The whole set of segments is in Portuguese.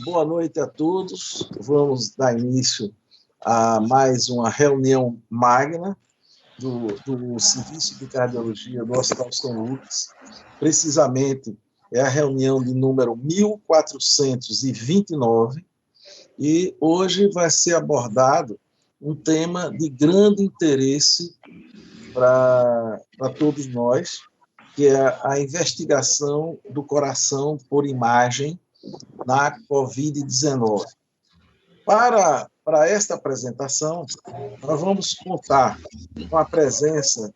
boa noite a todos. Vamos dar início a mais uma reunião magna do Serviço de Cardiologia do Hospital São Lucas. Precisamente, é a reunião de número 1429, e hoje vai ser abordado um tema de grande interesse para todos nós, que é a investigação do coração por imagem na Covid-19. Para esta apresentação, nós vamos contar com a presença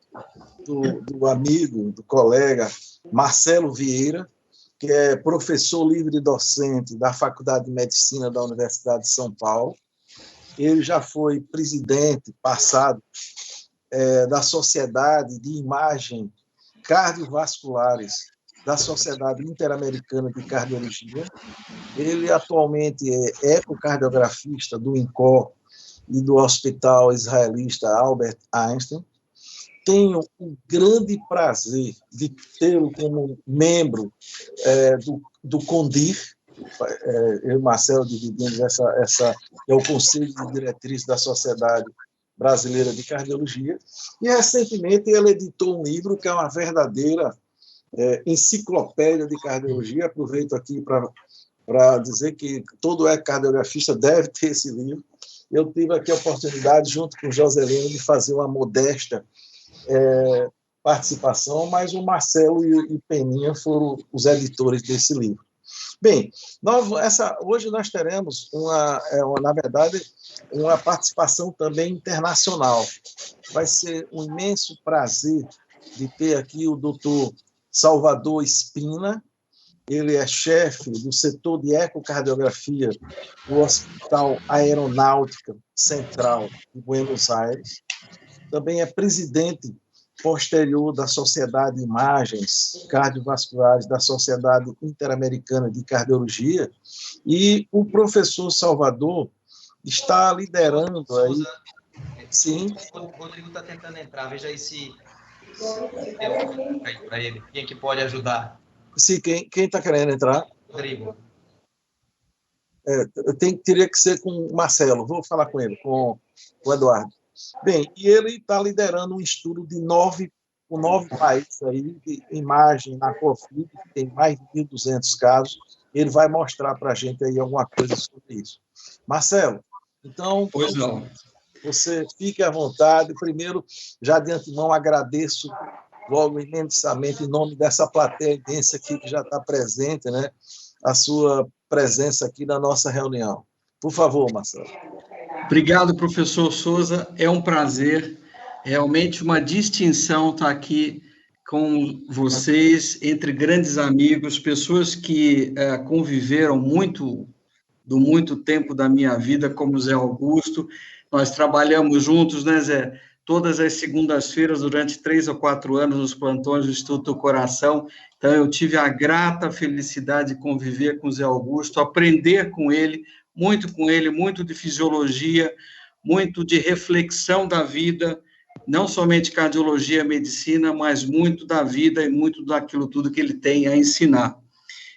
do amigo, do colega Marcelo Vieira, que é professor livre docente da Faculdade de Medicina da Universidade de São Paulo. Ele já foi presidente passado da Sociedade de Imagem Cardiovasculares da Sociedade Interamericana de Cardiologia. Ele atualmente é ecocardiografista do INCOR e do Hospital Israelita Albert Einstein. Tenho o grande prazer de tê-lo como membro do CONDIR. Eu e Marcelo dividimos é o Conselho de Diretrizes da Sociedade Brasileira de Cardiologia, e recentemente ele editou um livro que é uma verdadeira enciclopédia de cardiologia. Aproveito aqui para dizer que todo cardiografista deve ter esse livro. Eu tive aqui a oportunidade, junto com o Joselino, de fazer uma modesta participação, mas o Marcelo e o Peninha foram os editores desse livro. Bem, hoje nós teremos, na verdade, uma participação também internacional. Vai ser um imenso prazer de ter aqui o doutor Salvador Espina. Ele é chefe do setor de ecocardiografia do Hospital Aeronáutica Central de Buenos Aires. Também é presidente posterior da Sociedade de Imagens Cardiovasculares da Sociedade Interamericana de Cardiologia. E o professor Salvador está liderando aí... Sim. O Rodrigo está tentando entrar, veja aí se tem para ele. Quem que pode ajudar? Sim, quem está querendo entrar? Rodrigo. Teria que ser com o Marcelo, vou falar com ele, com o Eduardo. Bem, e ele está liderando um estudo de 9 países aí de imagem na Covid, que tem mais de 1.200 casos. Ele vai mostrar para a gente aí alguma coisa sobre isso. Marcelo, então... Pois não. Você fique à vontade. Primeiro, já de antemão, agradeço logo imensamente, em nome dessa plateia imensa aqui que já está presente, né, a sua presença aqui na nossa reunião. Por favor, Marcelo. Obrigado, professor Souza. É um prazer, realmente uma distinção estar aqui com vocês, entre grandes amigos, pessoas que conviveram muito tempo da minha vida, como o Zé Augusto. Nós trabalhamos juntos, né, Zé? Todas as segundas-feiras, durante 3 ou 4 anos, nos plantões do Instituto do Coração. Então, eu tive a grata felicidade de conviver com o Zé Augusto, aprender com ele, muito de fisiologia, muito de reflexão da vida, não somente cardiologia, medicina, mas muito da vida e muito daquilo tudo que ele tem a ensinar.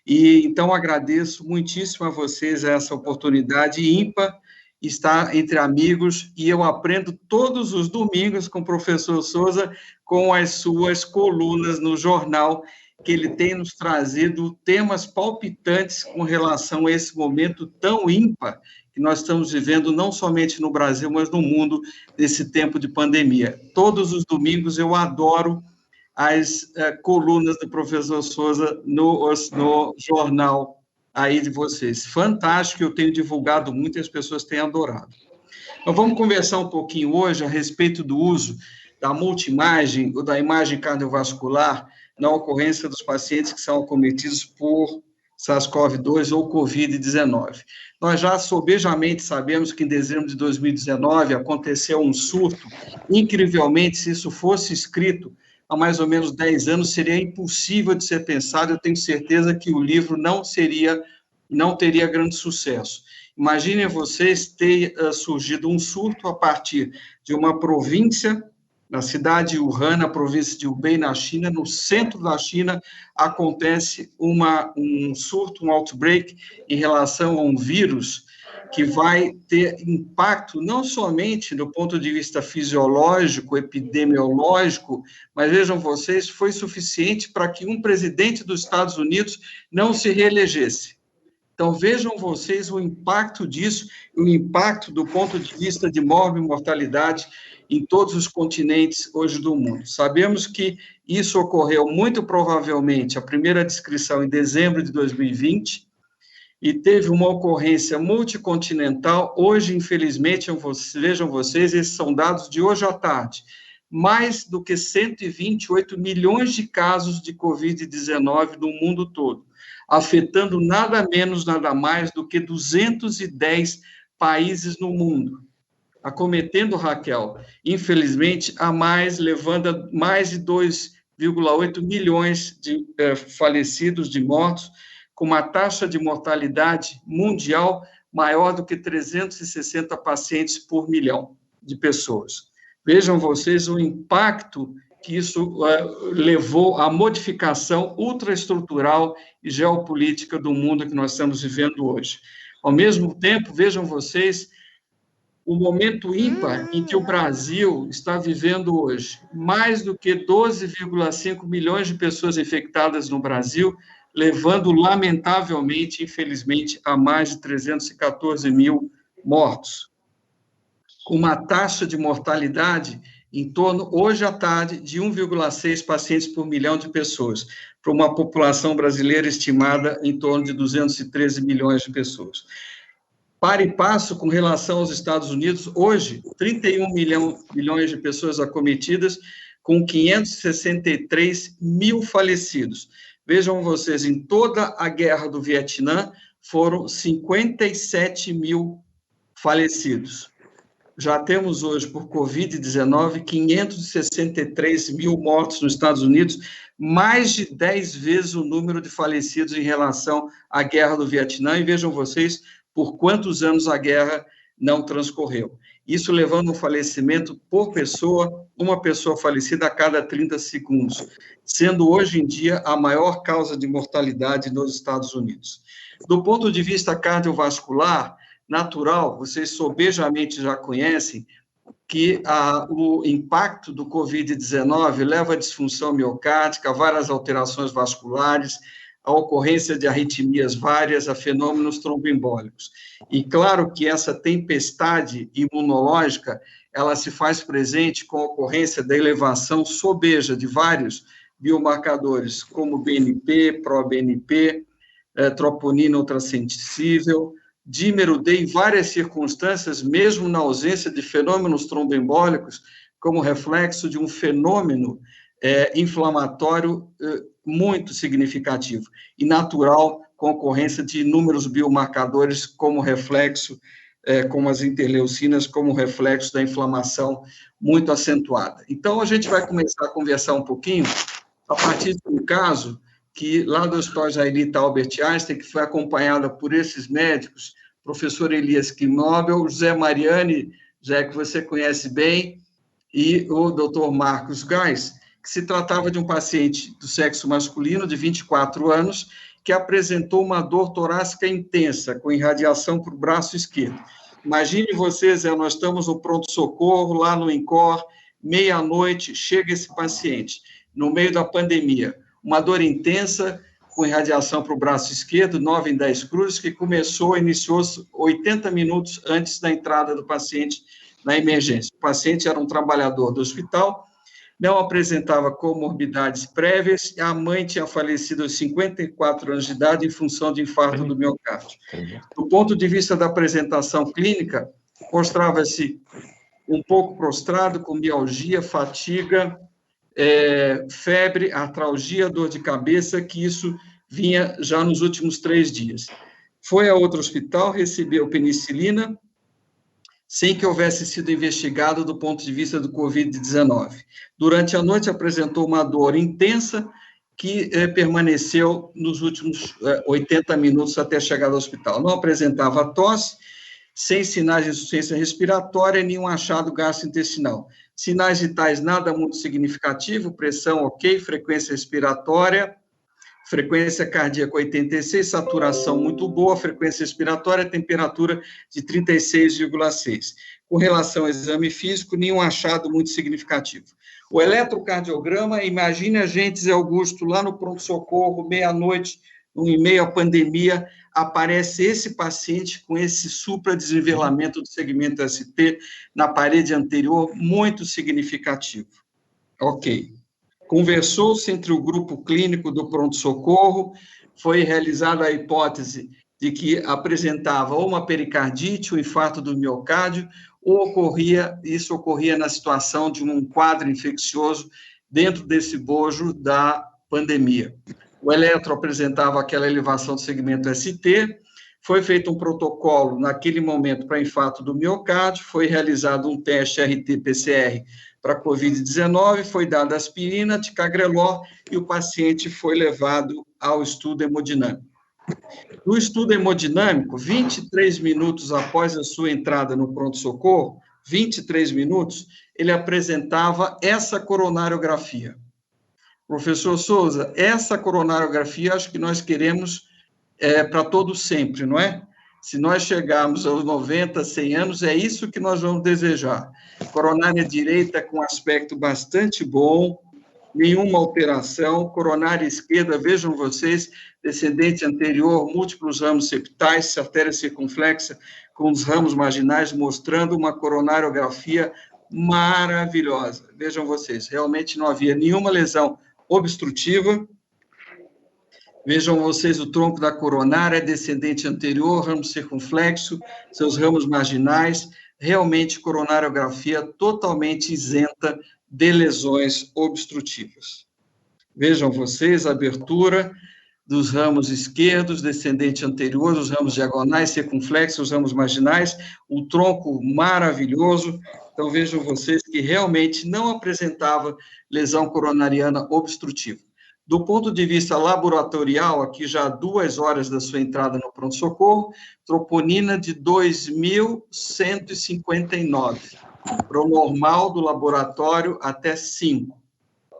E, então, agradeço muitíssimo a vocês essa oportunidade ímpar, estar entre amigos, e eu aprendo todos os domingos com o professor Souza, com as suas colunas no jornal, que ele tem nos trazido temas palpitantes com relação a esse momento tão ímpar que nós estamos vivendo, não somente no Brasil, mas no mundo, nesse tempo de pandemia. Todos os domingos eu adoro as colunas do professor Souza no jornal aí de vocês. Fantástico, eu tenho divulgado muito e as pessoas têm adorado. Então, vamos conversar um pouquinho hoje a respeito do uso da multimagem ou da imagem cardiovascular na ocorrência dos pacientes que são acometidos por SARS-CoV-2 ou Covid-19. Nós já sobejamente sabemos que em dezembro de 2019 aconteceu um surto. Incrivelmente, se isso fosse escrito há mais ou menos 10 anos, seria impossível de ser pensado. Eu tenho certeza que o livro não teria grande sucesso. Imaginem vocês ter surgido um surto a partir de uma província Na cidade de Wuhan, na província de Hubei, na China, no centro da China, acontece um surto, um outbreak em relação a um vírus que vai ter impacto não somente do ponto de vista fisiológico, epidemiológico, mas vejam vocês, foi suficiente para que um presidente dos Estados Unidos não se reelegesse. Então, vejam vocês o impacto disso, o impacto do ponto de vista de mortalidade em todos os continentes hoje do mundo. Sabemos que isso ocorreu muito provavelmente, a primeira descrição em dezembro de 2020, e teve uma ocorrência multicontinental. Hoje, infelizmente, vejam vocês, esses são dados de hoje à tarde, mais do que 128 milhões de casos de Covid-19 no mundo todo, afetando nada menos, nada mais do que 210 países no mundo, acometendo, Raquel, infelizmente, levando a mais de 2,8 milhões de falecidos, de mortos, com uma taxa de mortalidade mundial maior do que 360 pacientes por milhão de pessoas. Vejam vocês o impacto que isso levou à modificação ultraestrutural e geopolítica do mundo que nós estamos vivendo hoje. Ao mesmo tempo, vejam vocês o momento ímpar em que o Brasil está vivendo hoje. Mais do que 12,5 milhões de pessoas infectadas no Brasil, levando, lamentavelmente, infelizmente, a mais de 314 mil mortos. Com uma taxa de mortalidade em torno, hoje à tarde, de 1,6 pacientes por milhão de pessoas, para uma população brasileira estimada em torno de 213 milhões de pessoas. Para e passo com relação aos Estados Unidos, hoje, 31 milhões de pessoas acometidas, com 563 mil falecidos. Vejam vocês, em toda a guerra do Vietnã, foram 57 mil falecidos. Já temos hoje, por Covid-19, 563 mil mortos nos Estados Unidos, mais de 10 vezes o número de falecidos em relação à guerra do Vietnã, e vejam vocês por quantos anos a guerra não transcorreu. Isso levando um falecimento por pessoa, uma pessoa falecida a cada 30 segundos, sendo hoje em dia a maior causa de mortalidade nos Estados Unidos. Do ponto de vista cardiovascular, natural, vocês sobejamente já conhecem que o impacto do Covid-19 leva à disfunção miocárdica, a várias alterações vasculares, a ocorrência de arritmias várias, a fenômenos tromboembólicos. E claro que essa tempestade imunológica, ela se faz presente com a ocorrência da elevação sobeja de vários biomarcadores, como BNP, ProBNP, troponina ultrassensível, dímero D, em várias circunstâncias, mesmo na ausência de fenômenos tromboembólicos, como reflexo de um fenômeno inflamatório muito significativo e natural, com ocorrência de inúmeros biomarcadores como reflexo, como as interleucinas, como reflexo da inflamação muito acentuada. Então, a gente vai começar a conversar um pouquinho a partir de um caso que, lá do Hospital Israelita Albert Einstein, que foi acompanhada por esses médicos, professor Elias Knobel, José Mariani, José, que você conhece bem, e o doutor Marcos Gás, que se tratava de um paciente do sexo masculino, de 24 anos, que apresentou uma dor torácica intensa, com irradiação para o braço esquerdo. Imagine vocês, nós estamos no pronto-socorro, lá no INCOR, meia-noite, chega esse paciente, no meio da pandemia, uma dor intensa, com irradiação para o braço esquerdo, 9 em 10 cruzes, que iniciou-se 80 minutos antes da entrada do paciente na emergência. O paciente era um trabalhador do hospital, não apresentava comorbidades prévias, e a mãe tinha falecido aos 54 anos de idade em função de infarto do miocárdio. Do ponto de vista da apresentação clínica, mostrava-se um pouco prostrado, com mialgia, fatiga, febre, artralgia, dor de cabeça, que isso vinha já nos últimos 3 dias. Foi a outro hospital, recebeu penicilina, sem que houvesse sido investigado do ponto de vista do Covid-19. Durante a noite apresentou uma dor intensa que permaneceu nos últimos 80 minutos até chegar ao hospital. Não apresentava tosse, sem sinais de insuficiência respiratória, nenhum achado gastrointestinal. sinais vitais nada muito significativo, pressão ok, frequência respiratória, frequência cardíaca 86, saturação muito boa, frequência respiratória, temperatura de 36,6. Com relação ao exame físico, nenhum achado muito significativo. O eletrocardiograma, imagine a gente, Zé Augusto, lá no pronto-socorro, meia-noite, em meio à pandemia, aparece esse paciente com esse supradesnivelamento do segmento ST na parede anterior, muito significativo. Ok. Conversou-se entre o grupo clínico do pronto-socorro, foi realizada a hipótese de que apresentava ou uma pericardite, um infarto do miocárdio, ou isso ocorria na situação de um quadro infeccioso dentro desse bojo da pandemia. O eletro apresentava aquela elevação do segmento ST, foi feito um protocolo naquele momento para infarto do miocárdio, foi realizado um teste RT-PCR para Covid-19, foi dada aspirina, ticagrelor, e o paciente foi levado ao estudo hemodinâmico. No estudo hemodinâmico, 23 minutos após a sua entrada no pronto-socorro, 23 minutos, ele apresentava essa coronariografia. Professor Souza, essa coronariografia, acho que nós queremos para todo sempre, não é? Se nós chegarmos aos 90, 100 anos, é isso que nós vamos desejar. Coronária direita com aspecto bastante bom, nenhuma alteração. Coronária esquerda, vejam vocês, descendente anterior, múltiplos ramos septais, artéria circunflexa com os ramos marginais, mostrando uma coronariografia maravilhosa. Vejam vocês, realmente não havia nenhuma lesão obstrutiva. Vejam vocês o tronco da coronária, descendente anterior, ramo circunflexo, seus ramos marginais, realmente coronariografia totalmente isenta de lesões obstrutivas. Vejam vocês a abertura dos ramos esquerdos, descendente anterior, os ramos diagonais, circunflexos, os ramos marginais, o tronco maravilhoso. Então, vejam vocês que realmente não apresentava lesão coronariana obstrutiva. Do ponto de vista laboratorial, aqui já há 2 horas da sua entrada no pronto-socorro, troponina de 2.159, pronormal do laboratório até 5,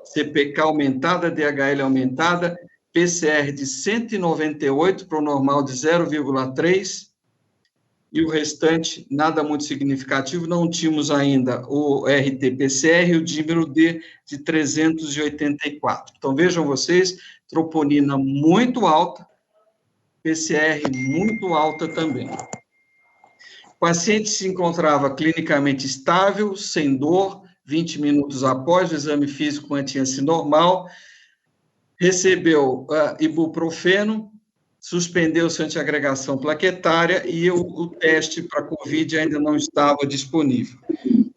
CPK aumentada, DHL aumentada, PCR de 198, pronormal de 0,3, e o restante, nada muito significativo, não tínhamos ainda o RT-PCR e o dímero D de 384. Então, vejam vocês, troponina muito alta, PCR muito alta também. O paciente se encontrava clinicamente estável, sem dor, 20 minutos após o exame físico mantinha-se normal, recebeu ibuprofeno, suspendeu-se a antiagregação plaquetária e o teste para COVID ainda não estava disponível.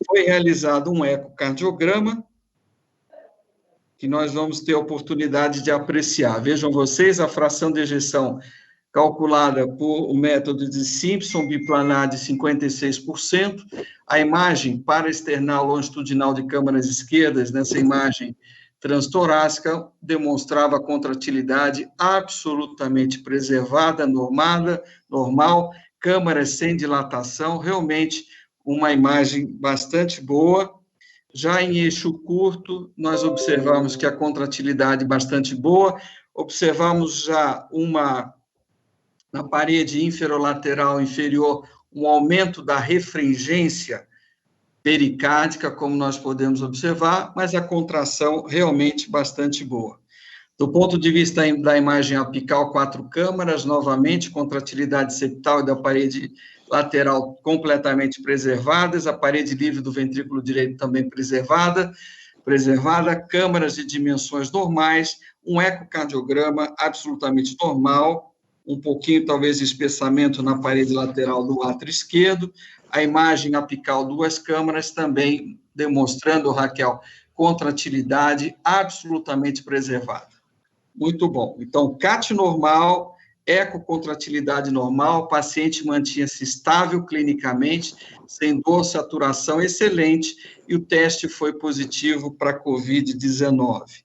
Foi realizado um ecocardiograma, que nós vamos ter a oportunidade de apreciar. Vejam vocês, a fração de ejeção calculada por o método de Simpson, biplanar de 56%, a imagem paraesternal longitudinal de câmaras esquerdas, nessa imagem transtorácica, demonstrava contratilidade absolutamente preservada, normal, câmaras sem dilatação, realmente uma imagem bastante boa. Já em eixo curto, nós observamos que a contratilidade bastante boa, observamos já na parede inferolateral inferior, um aumento da refringência pericárdica, como nós podemos observar, mas a contração realmente bastante boa. Do ponto de vista da imagem apical, 4 câmaras, novamente, contratilidade septal e da parede lateral completamente preservadas, a parede livre do ventrículo direito também preservada, câmaras de dimensões normais, um ecocardiograma absolutamente normal, um pouquinho, talvez, de espessamento na parede lateral do átrio esquerdo, a imagem apical 2 câmaras também demonstrando, Raquel, contratilidade absolutamente preservada. Muito bom. Então, CAT normal, ecocontratilidade normal, paciente mantinha-se estável clinicamente, sem dor, saturação excelente, e o teste foi positivo para COVID-19.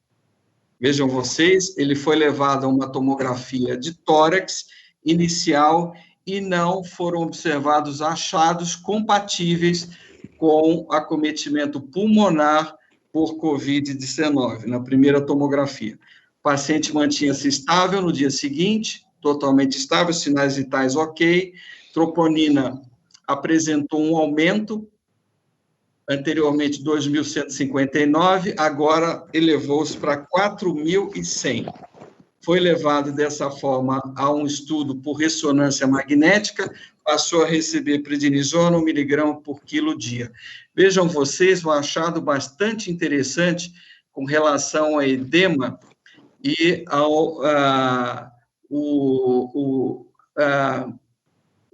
Vejam vocês, ele foi levado a uma tomografia de tórax inicial e não foram observados achados compatíveis com acometimento pulmonar por Covid-19, na primeira tomografia. O paciente mantinha-se estável no dia seguinte, totalmente estável, sinais vitais ok, troponina apresentou um aumento, anteriormente 2.159, agora elevou-se para 4.100. Foi levado dessa forma a um estudo por ressonância magnética, passou a receber prednisona 1 miligrama por quilo dia. Vejam vocês um achado bastante interessante com relação a edema e ao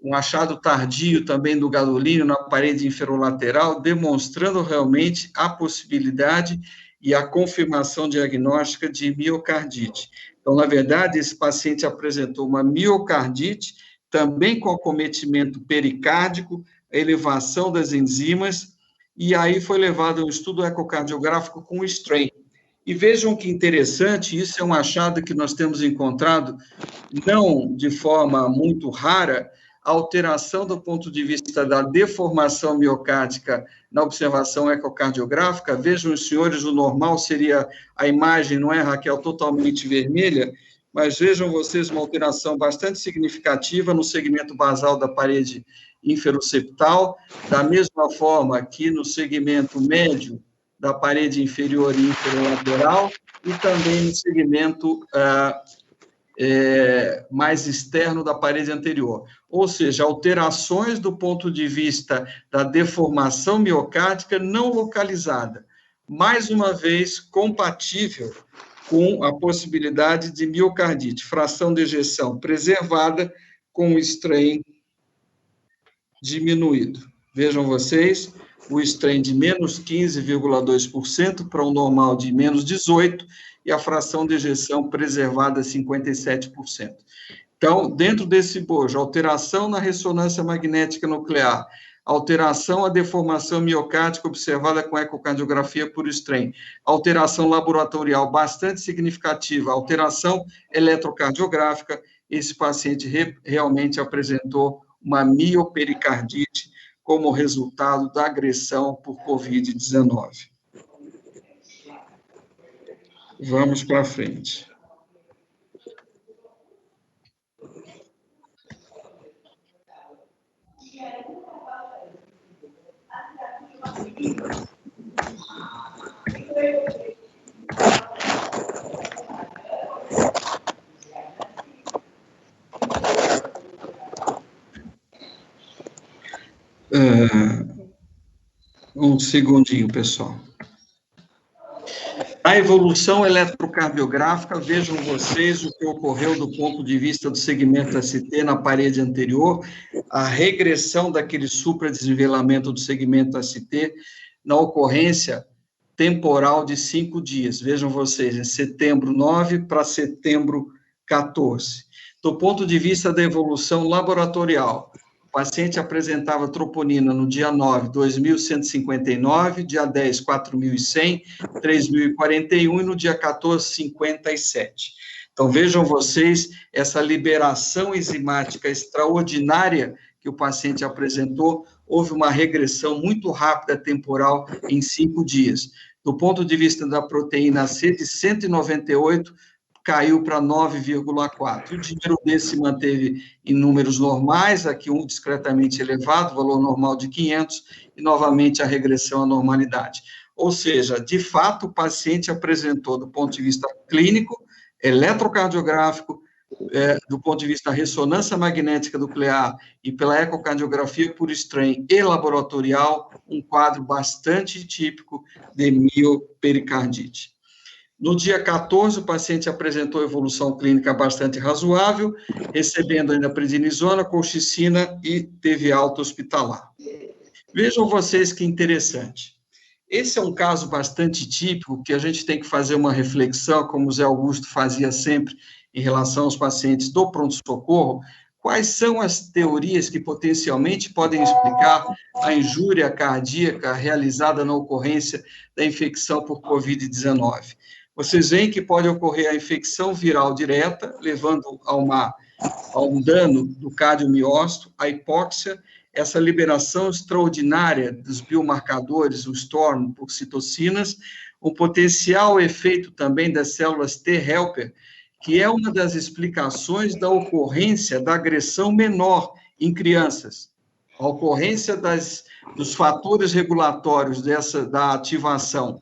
um achado tardio também do gadolínio na parede inferolateral, demonstrando realmente a possibilidade e a confirmação diagnóstica de miocardite. Então, na verdade, esse paciente apresentou uma miocardite, também com acometimento pericárdico, elevação das enzimas, e aí foi levado a um estudo ecocardiográfico com o strain. E vejam que interessante, isso é um achado que nós temos encontrado, não de forma muito rara, a alteração do ponto de vista da deformação miocárdica na observação ecocardiográfica. Vejam, os senhores, o normal seria a imagem, não é, Raquel, totalmente vermelha, mas vejam vocês uma alteração bastante significativa no segmento basal da parede inferoceptal, da mesma forma que no segmento médio da parede inferior e inferolateral, e também no segmento mais externo da parede anterior. Ou seja, alterações do ponto de vista da deformação miocárdica não localizada. Mais uma vez, compatível com a possibilidade de miocardite. Fração de ejeção preservada com o strain diminuído. Vejam vocês, o strain de menos 15,2% para um normal de menos 18%, e a fração de ejeção preservada 57%. Então, dentro desse bojo, alteração na ressonância magnética nuclear, alteração à deformação miocárdica observada com ecocardiografia por strain, alteração laboratorial bastante significativa, alteração eletrocardiográfica, esse paciente realmente apresentou uma miopericardite como resultado da agressão por Covid-19. Vamos para frente. Um segundinho, pessoal. A evolução eletrocardiográfica, vejam vocês o que ocorreu do ponto de vista do segmento ST na parede anterior, a regressão daquele supradesnivelamento do segmento ST na ocorrência temporal de 5 dias. Vejam vocês, em setembro 9 para setembro 14. Do ponto de vista da evolução laboratorial, o paciente apresentava troponina no dia 9, 2.159, dia 10, 4.100, 3.041 e no dia 14, 57. Então, vejam vocês essa liberação enzimática extraordinária que o paciente apresentou, houve uma regressão muito rápida temporal em 5 dias. Do ponto de vista da proteína C, de 198, caiu para 9,4. O dinheiro desse se manteve em números normais, aqui um discretamente elevado, valor normal de 500, e novamente a regressão à normalidade. Ou seja, de fato, o paciente apresentou, do ponto de vista clínico, eletrocardiográfico, do ponto de vista da ressonância magnética nuclear e pela ecocardiografia por strain e laboratorial, um quadro bastante típico de miopericardite. No dia 14, o paciente apresentou evolução clínica bastante razoável, recebendo ainda prednisona, colchicina e teve alta hospitalar. Vejam vocês que interessante. Esse é um caso bastante típico, que a gente tem que fazer uma reflexão, como o Zé Augusto fazia sempre, em relação aos pacientes do pronto-socorro. Quais são as teorias que potencialmente podem explicar a injúria cardíaca realizada na ocorrência da infecção por Covid-19? Vocês veem que pode ocorrer a infecção viral direta, levando a uma a um dano do cardiomiócito, a hipóxia, essa liberação extraordinária dos biomarcadores, o storm por citocinas, um potencial efeito também das células T-helper, que é uma das explicações da ocorrência da agressão menor em crianças. A ocorrência dos fatores regulatórios da ativação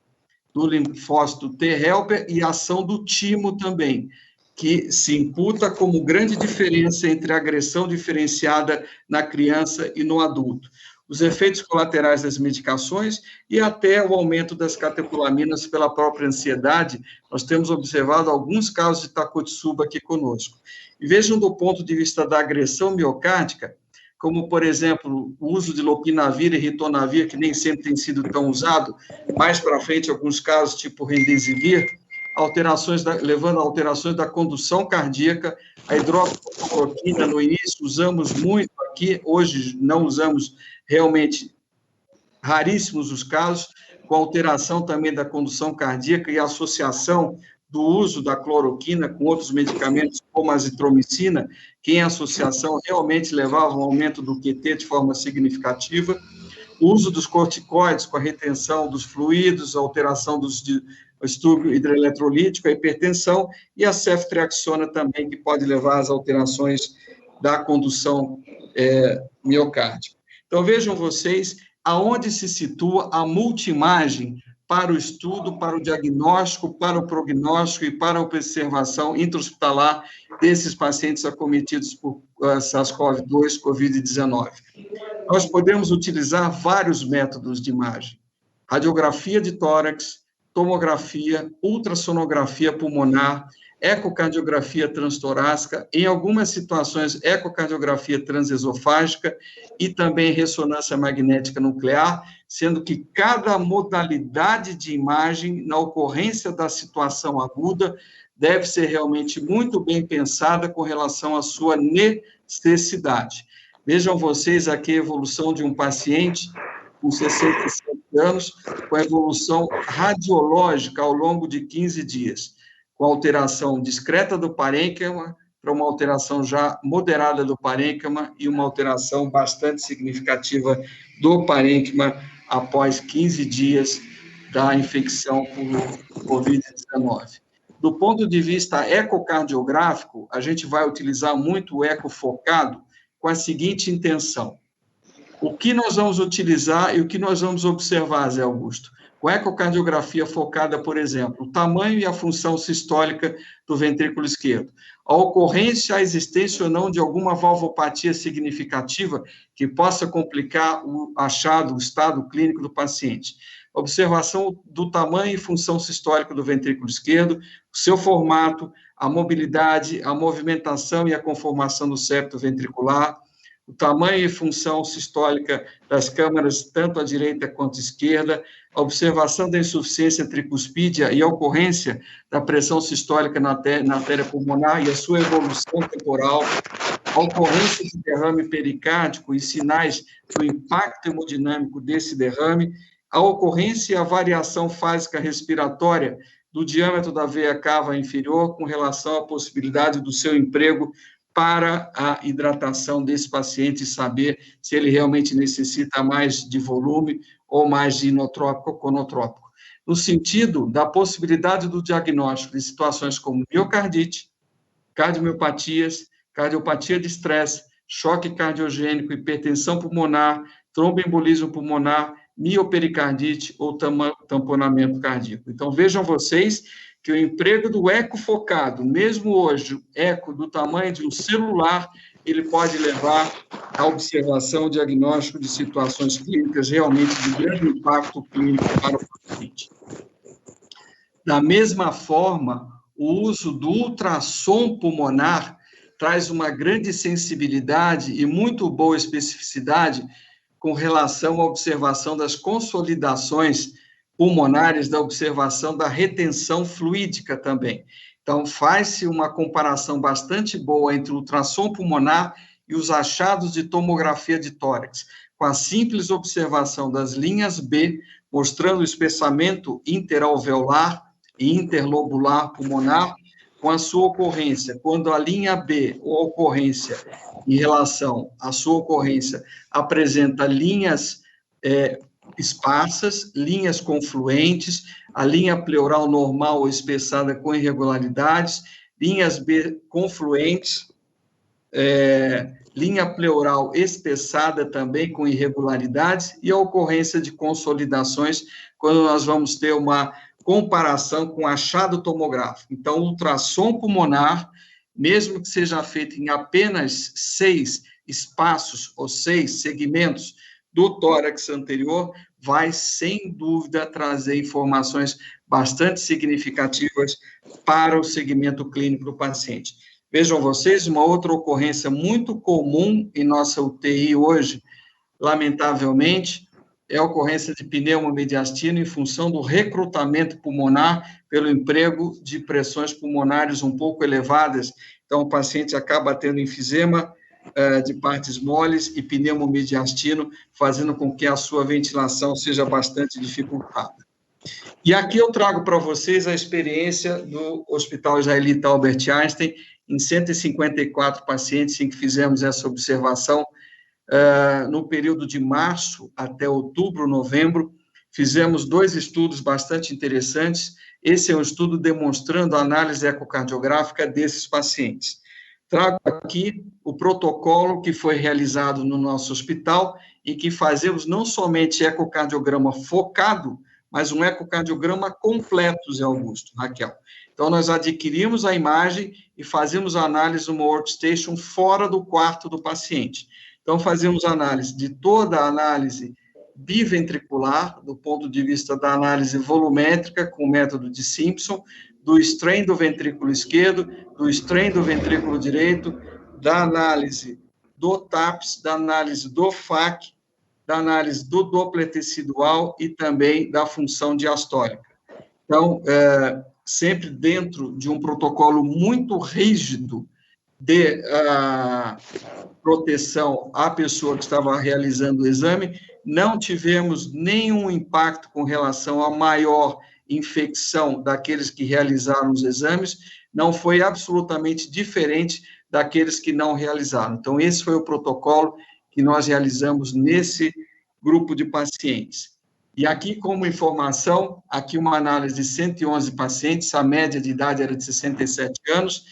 do linfócito T-helper e a ação do timo também, que se imputa como grande diferença entre a agressão diferenciada na criança e no adulto. Os efeitos colaterais das medicações e até o aumento das catecolaminas pela própria ansiedade, nós temos observado alguns casos de Takotsubo aqui conosco. E vejam do ponto de vista da agressão miocárdica, como, por exemplo, o uso de lopinavir e ritonavir, que nem sempre tem sido tão usado, mais para frente, alguns casos, tipo remdesivir, levando a alterações da condução cardíaca, a hidroxicloroquina, no início, usamos muito aqui, hoje não usamos realmente, raríssimos os casos, com alteração também da condução cardíaca e associação do uso da cloroquina com outros medicamentos, como a azitromicina, que em associação realmente levava a um aumento do QT de forma significativa, o uso dos corticoides com a retenção dos fluidos, a alteração do distúrbio hidroeletrolítico, a hipertensão, e a ceftriaxona também, que pode levar às alterações da condução miocárdica. Então, vejam vocês aonde se situa a multiimagem para o estudo, para o diagnóstico, para o prognóstico e para a observação intra-hospitalar desses pacientes acometidos por SARS-CoV-2, Covid-19. Nós podemos utilizar vários métodos de imagem: radiografia de tórax, tomografia, ultrassonografia pulmonar, ecocardiografia transtorácica, em algumas situações, ecocardiografia transesofágica e também ressonância magnética nuclear, sendo que cada modalidade de imagem, na ocorrência da situação aguda, deve ser realmente muito bem pensada com relação à sua necessidade. Vejam vocês aqui a evolução de um paciente com 67 anos, com evolução radiológica ao longo de 15 dias, com alteração discreta do parênquima para uma alteração já moderada do parênquima e uma alteração bastante significativa do parênquima após 15 dias da infecção por Covid-19. Do ponto de vista ecocardiográfico, a gente vai utilizar muito o eco focado com a seguinte intenção: o que nós vamos utilizar e o que nós vamos observar, Zé Augusto? Com ecocardiografia focada, por exemplo, o tamanho e a função sistólica do ventrículo esquerdo, a ocorrência, a existência ou não de alguma valvopatia significativa que possa complicar o achado, o estado clínico do paciente. Observação do tamanho e função sistólica do ventrículo esquerdo, o seu formato, a mobilidade, a movimentação e a conformação do septo ventricular, o tamanho e função sistólica das câmaras, tanto à direita quanto à esquerda, a observação da insuficiência tricuspídea e a ocorrência da pressão sistólica na artéria pulmonar e a sua evolução temporal, a ocorrência de derrame pericárdico e sinais do impacto hemodinâmico desse derrame, a ocorrência e a variação fásica respiratória do diâmetro da veia cava inferior com relação à possibilidade do seu emprego para a hidratação desse paciente e saber se ele realmente necessita mais de volume ou mais de inotrópico ou conotrópico. No sentido da possibilidade do diagnóstico de situações como miocardite, cardiomiopatias, cardiopatia de estresse, choque cardiogênico, hipertensão pulmonar, tromboembolismo pulmonar, miopericardite ou tamponamento cardíaco. Então, vejam vocês que o emprego do eco focado, mesmo hoje, eco do tamanho de um celular, ele pode levar à observação, diagnóstico de situações clínicas realmente de grande impacto clínico para o paciente. Da mesma forma, o uso do ultrassom pulmonar traz uma grande sensibilidade e muito boa especificidade com relação à observação das consolidações pulmonares, da observação da retenção fluídica também. Então, faz-se uma comparação bastante boa entre o ultrassom pulmonar e os achados de tomografia de tórax, com a simples observação das linhas B, mostrando o espessamento interalveolar e interlobular pulmonar, com a sua ocorrência, quando a linha B, ou ocorrência, em relação à sua ocorrência, apresenta linhas esparsas, linhas confluentes, a linha pleural normal ou espessada com irregularidades, linhas B confluentes, linha pleural espessada também com irregularidades, e a ocorrência de consolidações, quando nós vamos ter uma comparação com achado tomográfico. Então, o ultrassom pulmonar, mesmo que seja feito em apenas 6 espaços ou 6 segmentos do tórax anterior, vai, sem dúvida, trazer informações bastante significativas para o segmento clínico do paciente. Vejam vocês, uma outra ocorrência muito comum em nossa UTI hoje, lamentavelmente, é a ocorrência de pneumomediastina em função do recrutamento pulmonar pelo emprego de pressões pulmonares um pouco elevadas. Então, o paciente acaba tendo enfisema de partes moles e pneumomediastino, fazendo com que a sua ventilação seja bastante dificultada. E aqui eu trago para vocês a experiência do Hospital Israelita Albert Einstein, em 154 pacientes em que fizemos essa observação, no período de março até outubro, novembro, fizemos 2 estudos bastante interessantes. Esse é um estudo demonstrando a análise ecocardiográfica desses pacientes. Trago aqui o protocolo que foi realizado no nosso hospital, em que fazemos não somente ecocardiograma focado, mas um ecocardiograma completo, Zé Augusto, Raquel. Então, nós adquirimos a imagem e fazemos a análise numa workstation fora do quarto do paciente. Então, fazemos análise de toda a análise biventricular, do ponto de vista da análise volumétrica, com o método de Simpson, do strain do ventrículo esquerdo, do strain do ventrículo direito, da análise do TAPS, da análise do FAC, da análise do Doppler tecidual e também da função diastólica. Então, sempre dentro de um protocolo muito rígido de proteção à pessoa que estava realizando o exame, não tivemos nenhum impacto com relação à maior infecção daqueles que realizaram os exames, não foi absolutamente diferente daqueles que não realizaram. Então, esse foi o protocolo que nós realizamos nesse grupo de pacientes. E aqui, como informação, aqui uma análise de 111 pacientes, a média de idade era de 67 anos,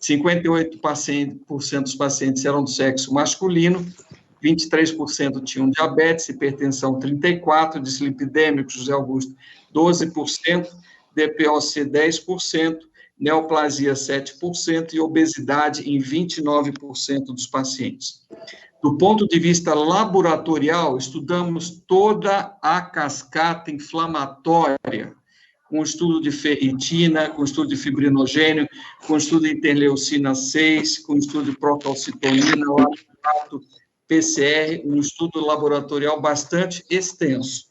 58% dos pacientes eram do sexo masculino, 23% tinham diabetes, hipertensão 34%, dislipidêmicos, José Augusto, 12%, DPOC 10%, neoplasia 7% e obesidade em 29% dos pacientes. Do ponto de vista laboratorial, estudamos toda a cascata inflamatória, com estudo de ferritina, com estudo de fibrinogênio, com estudo de interleucina 6, com estudo de procalcitonina, lactato, PCR, um estudo laboratorial bastante extenso.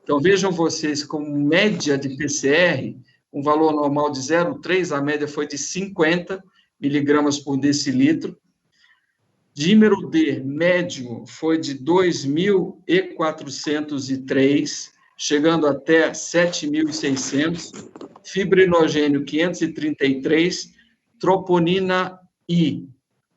Então, vejam vocês, como média de PCR, um valor normal de 0,3, a média foi de 50 miligramas por decilitro. Dímero D médio foi de 2.403, chegando até 7.600, fibrinogênio 533, troponina I,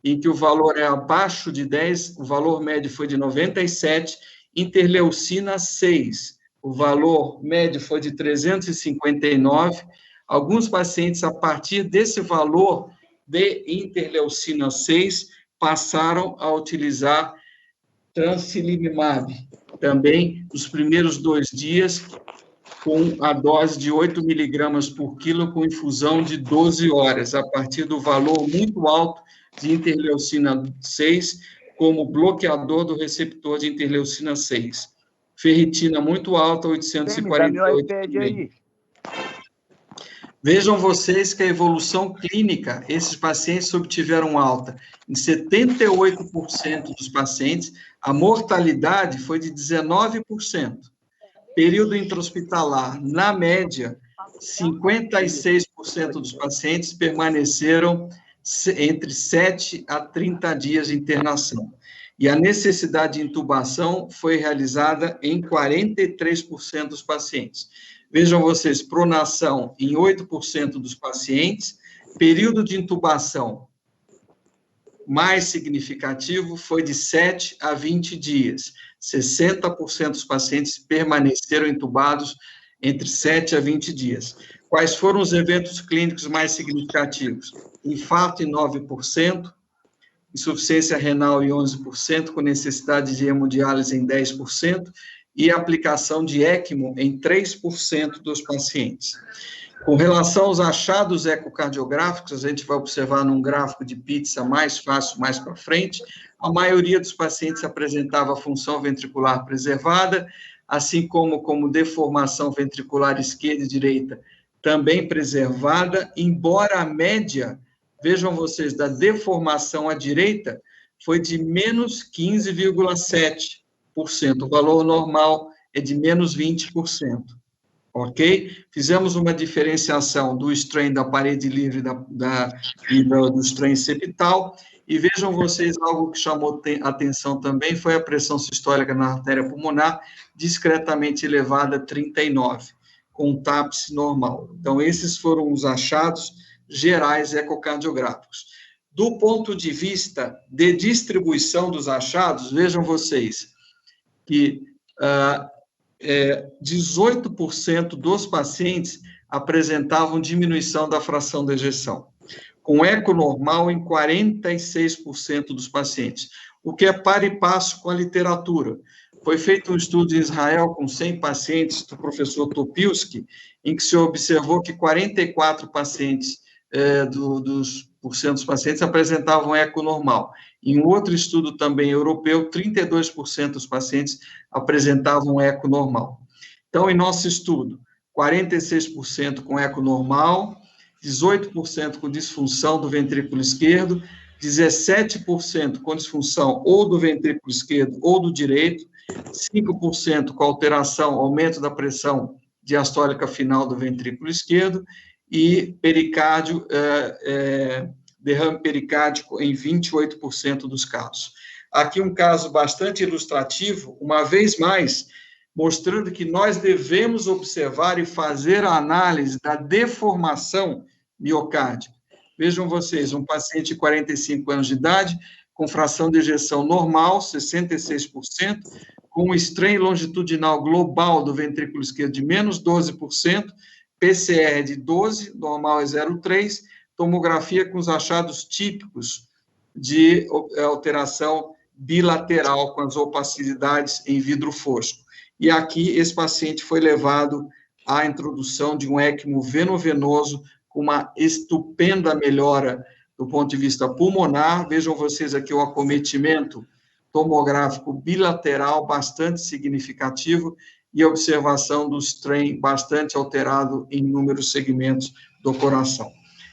em que o valor é abaixo de 10, o valor médio foi de 97, interleucina 6, o valor médio foi de 359, alguns pacientes, a partir desse valor de interleucina 6, passaram a utilizar transilimab, também nos primeiros 2 dias, com a dose de 8 miligramas por quilo, com infusão de 12 horas, a partir do valor muito alto de interleucina 6, como bloqueador do receptor de interleucina 6. Ferritina muito alta, 848. Vejam vocês que a evolução clínica, esses pacientes obtiveram alta em 78% dos pacientes, a mortalidade foi de 19%. Período intra-hospitalar, na média, 56% dos pacientes permaneceram entre 7 a 30 dias de internação. E a necessidade de intubação foi realizada em 43% dos pacientes. Vejam vocês, pronação em 8% dos pacientes, Período de intubação mais significativo foi de 7 a 20 dias. 60% dos pacientes permaneceram intubados entre 7 a 20 dias. Quais foram os eventos clínicos mais significativos? Infarto em 9%, insuficiência renal em 11%, com necessidade de hemodiálise em 10%, e aplicação de ECMO em 3% dos pacientes. Com relação aos achados ecocardiográficos, a gente vai observar num gráfico de pizza mais fácil, mais para frente, a maioria dos pacientes apresentava função ventricular preservada, assim como deformação ventricular esquerda e direita também preservada, embora a média, vejam vocês, da deformação à direita foi de menos 15,7%, o valor normal é de menos 20%. Ok? Fizemos uma diferenciação do strain da parede livre e do strain septal, e vejam vocês, algo que chamou atenção também foi a pressão sistólica na artéria pulmonar, discretamente elevada a 39, com TAPS normal. Então, esses foram os achados gerais ecocardiográficos. Do ponto de vista de distribuição dos achados, vejam vocês que 18% dos pacientes apresentavam diminuição da fração de ejeção, com eco normal em 46% dos pacientes, o que é par e passo com a literatura. Foi feito um estudo em Israel com 100 pacientes do professor Topilsky, em que se observou que 44% dos pacientes apresentavam eco normal. Em um outro estudo também europeu, 32% dos pacientes apresentavam eco normal. Então, em nosso estudo, 46% com eco normal, 18% com disfunção do ventrículo esquerdo, 17% com disfunção ou do ventrículo esquerdo ou do direito, 5% com alteração, aumento da pressão diastólica final do ventrículo esquerdo, e pericárdio, derrame pericárdico em 28% dos casos. Aqui um caso bastante ilustrativo, uma vez mais, mostrando que nós devemos observar e fazer a análise da deformação miocárdica. Vejam vocês, um paciente de 45 anos de idade, com fração de ejeção normal, 66%, com strain longitudinal global do ventrículo esquerdo de menos 12%, PCR de 12, normal é 0,3, tomografia com os achados típicos de alteração bilateral com as opacidades em vidro fosco. E aqui esse paciente foi levado à introdução de um ECMO venovenoso com uma estupenda melhora do ponto de vista pulmonar. Vejam vocês aqui o acometimento tomográfico bilateral bastante significativo e a observação do strain bastante alterado em inúmeros segmentos do coração.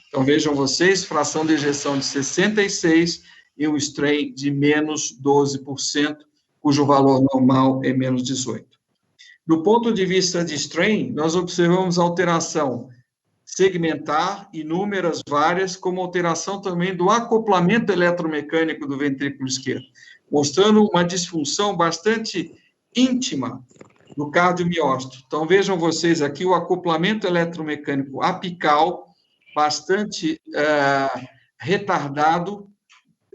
Então, vejam vocês, fração de ejeção de 66 e um strain de menos 12%, cujo valor normal é menos 18. Do ponto de vista de strain, nós observamos alteração segmentar, inúmeras, várias, como alteração também do acoplamento eletromecânico do ventrículo esquerdo, mostrando uma disfunção bastante íntima do cardiomiócito. Então, vejam vocês aqui o acoplamento eletromecânico apical, bastante retardado,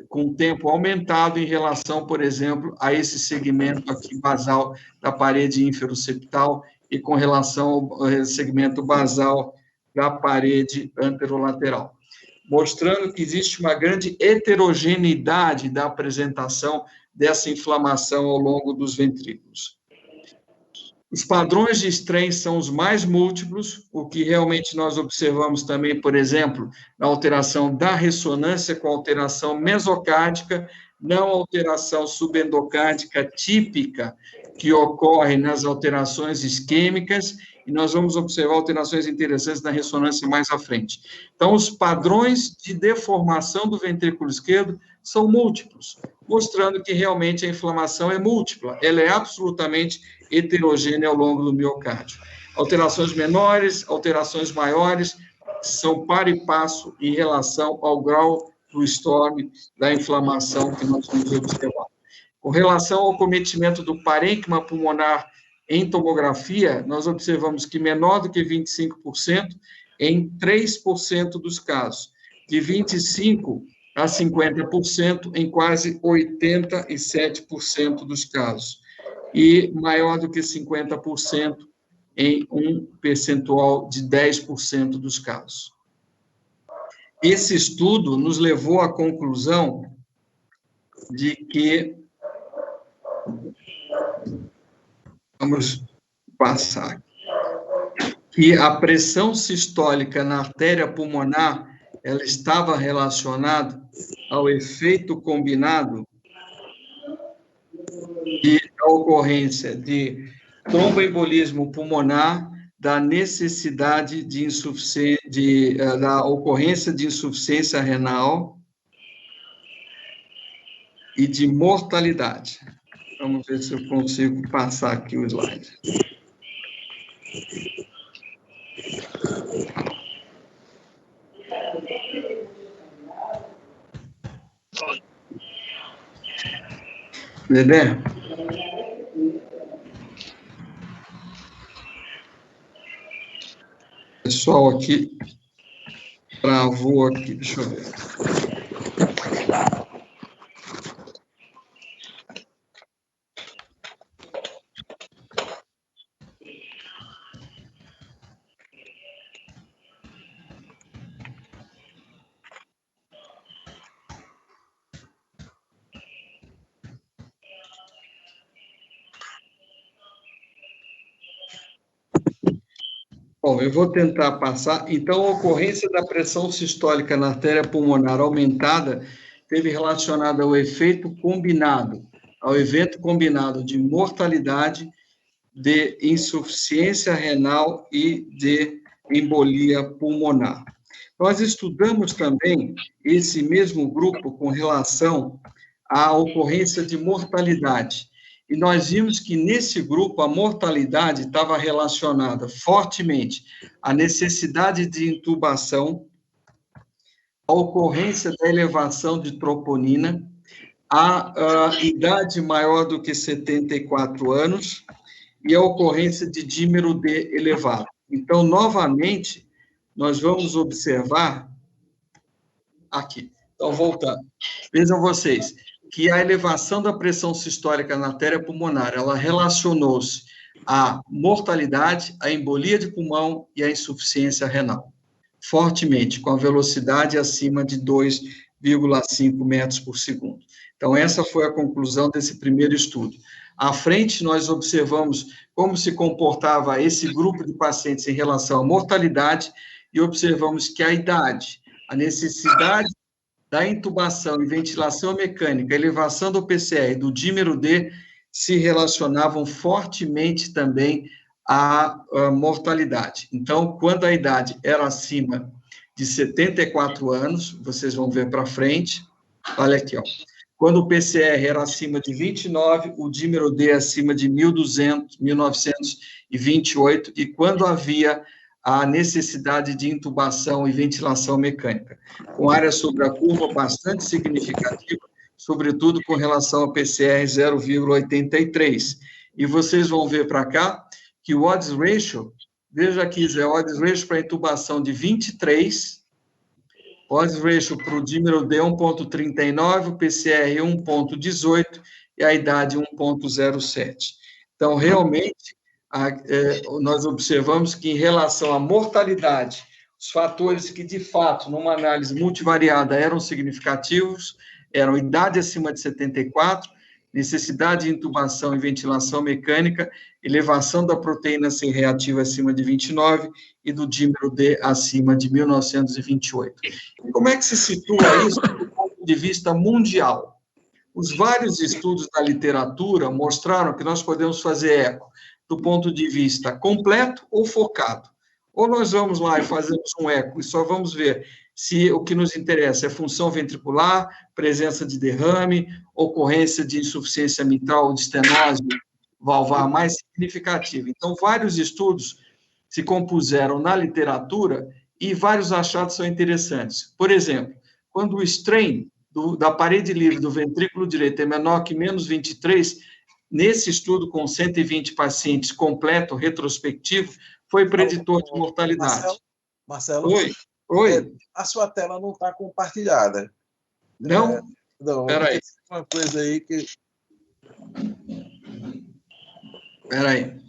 com tempo aumentado em relação, por exemplo, a esse segmento aqui basal da parede inferoseptal e com relação ao segmento basal da parede anterolateral, mostrando que existe uma grande heterogeneidade da apresentação dessa inflamação ao longo dos ventrículos. Os padrões de strain são os mais múltiplos, o que realmente nós observamos também, por exemplo, na alteração da ressonância com alteração mesocárdica, não alteração subendocárdica típica que ocorre nas alterações isquêmicas, e nós vamos observar alterações interessantes na ressonância mais à frente. Então, os padrões de deformação do ventrículo esquerdo são múltiplos, mostrando que realmente a inflamação é múltipla, ela é absolutamente heterogênea ao longo do miocárdio. Alterações menores, alterações maiores, são par e passo em relação ao grau do storm da inflamação que nós vamos observar. Com relação ao cometimento do parênquima pulmonar em tomografia, nós observamos que menor do que 25% em 3% dos casos. de 25% a 50% em quase 87% dos casos, e maior do que 50% em um percentual de 10% dos casos. Esse estudo nos levou à conclusão de que... Vamos passar. Que a pressão sistólica na artéria pulmonar, ela estava relacionada ao efeito combinado da ocorrência de tromboembolismo pulmonar, da necessidade de insuficiência, da ocorrência de insuficiência renal e de mortalidade. Vamos ver se eu consigo passar aqui o slide. Dedé? Pessoal aqui, travou aqui, deixa eu ver. Bom, eu vou tentar passar. Então, a ocorrência da pressão sistólica na artéria pulmonar aumentada teve relacionada ao efeito combinado, ao evento combinado de mortalidade, de insuficiência renal e de embolia pulmonar. Nós estudamos também esse mesmo grupo com relação à ocorrência de mortalidade. E nós vimos que, nesse grupo, a mortalidade estava relacionada fortemente à necessidade de intubação, à ocorrência da elevação de troponina, à idade maior do que 74 anos e a ocorrência de dímero D elevado. Então, novamente, nós vamos observar aqui. Então, voltando. Vejam vocês que a elevação da pressão sistólica na artéria pulmonar, ela relacionou-se à mortalidade, à embolia de pulmão e à insuficiência renal, fortemente, com a velocidade acima de 2,5 metros por segundo. Então, essa foi a conclusão desse primeiro estudo. À frente, nós observamos como se comportava esse grupo de pacientes em relação à mortalidade e observamos que a idade, a necessidade da intubação e ventilação mecânica, a elevação do PCR e do dímero D se relacionavam fortemente também à mortalidade. Então, quando a idade era acima de 74 anos, vocês vão ver para frente, olha aqui, ó. Quando o PCR era acima de 29, o dímero D acima de 1928, e quando havia a necessidade de intubação e ventilação mecânica, com área sobre a curva bastante significativa, sobretudo com relação ao PCR 0,83. E vocês vão ver para cá que o odds ratio, veja aqui, o odds ratio para intubação de 23, odds ratio para o dímero D 1,39, o PCR 1,18 e a idade 1,07. Então, realmente, nós observamos que, em relação à mortalidade, os fatores que, de fato, numa análise multivariada eram significativos, eram idade acima de 74, necessidade de intubação e ventilação mecânica, elevação da proteína C reativa acima de 29 e do dímero D acima de 1928. E como é que se situa isso do ponto de vista mundial? Os vários estudos da literatura mostraram que nós podemos fazer eco do ponto de vista completo ou focado. Ou nós vamos lá e fazemos um eco e só vamos ver se o que nos interessa é função ventricular, presença de derrame, ocorrência de insuficiência mitral ou de estenose valvar mais significativa. Então, vários estudos se compuseram na literatura e vários achados são interessantes. Por exemplo, quando o strain da parede livre do ventrículo direito é menor que menos 23, nesse estudo com 120 pacientes completo, retrospectivo, foi preditor de mortalidade. Marcelo? Oi? Oi? A sua tela não está compartilhada. Não? Não, Peraí. tem uma coisa aí que... Peraí.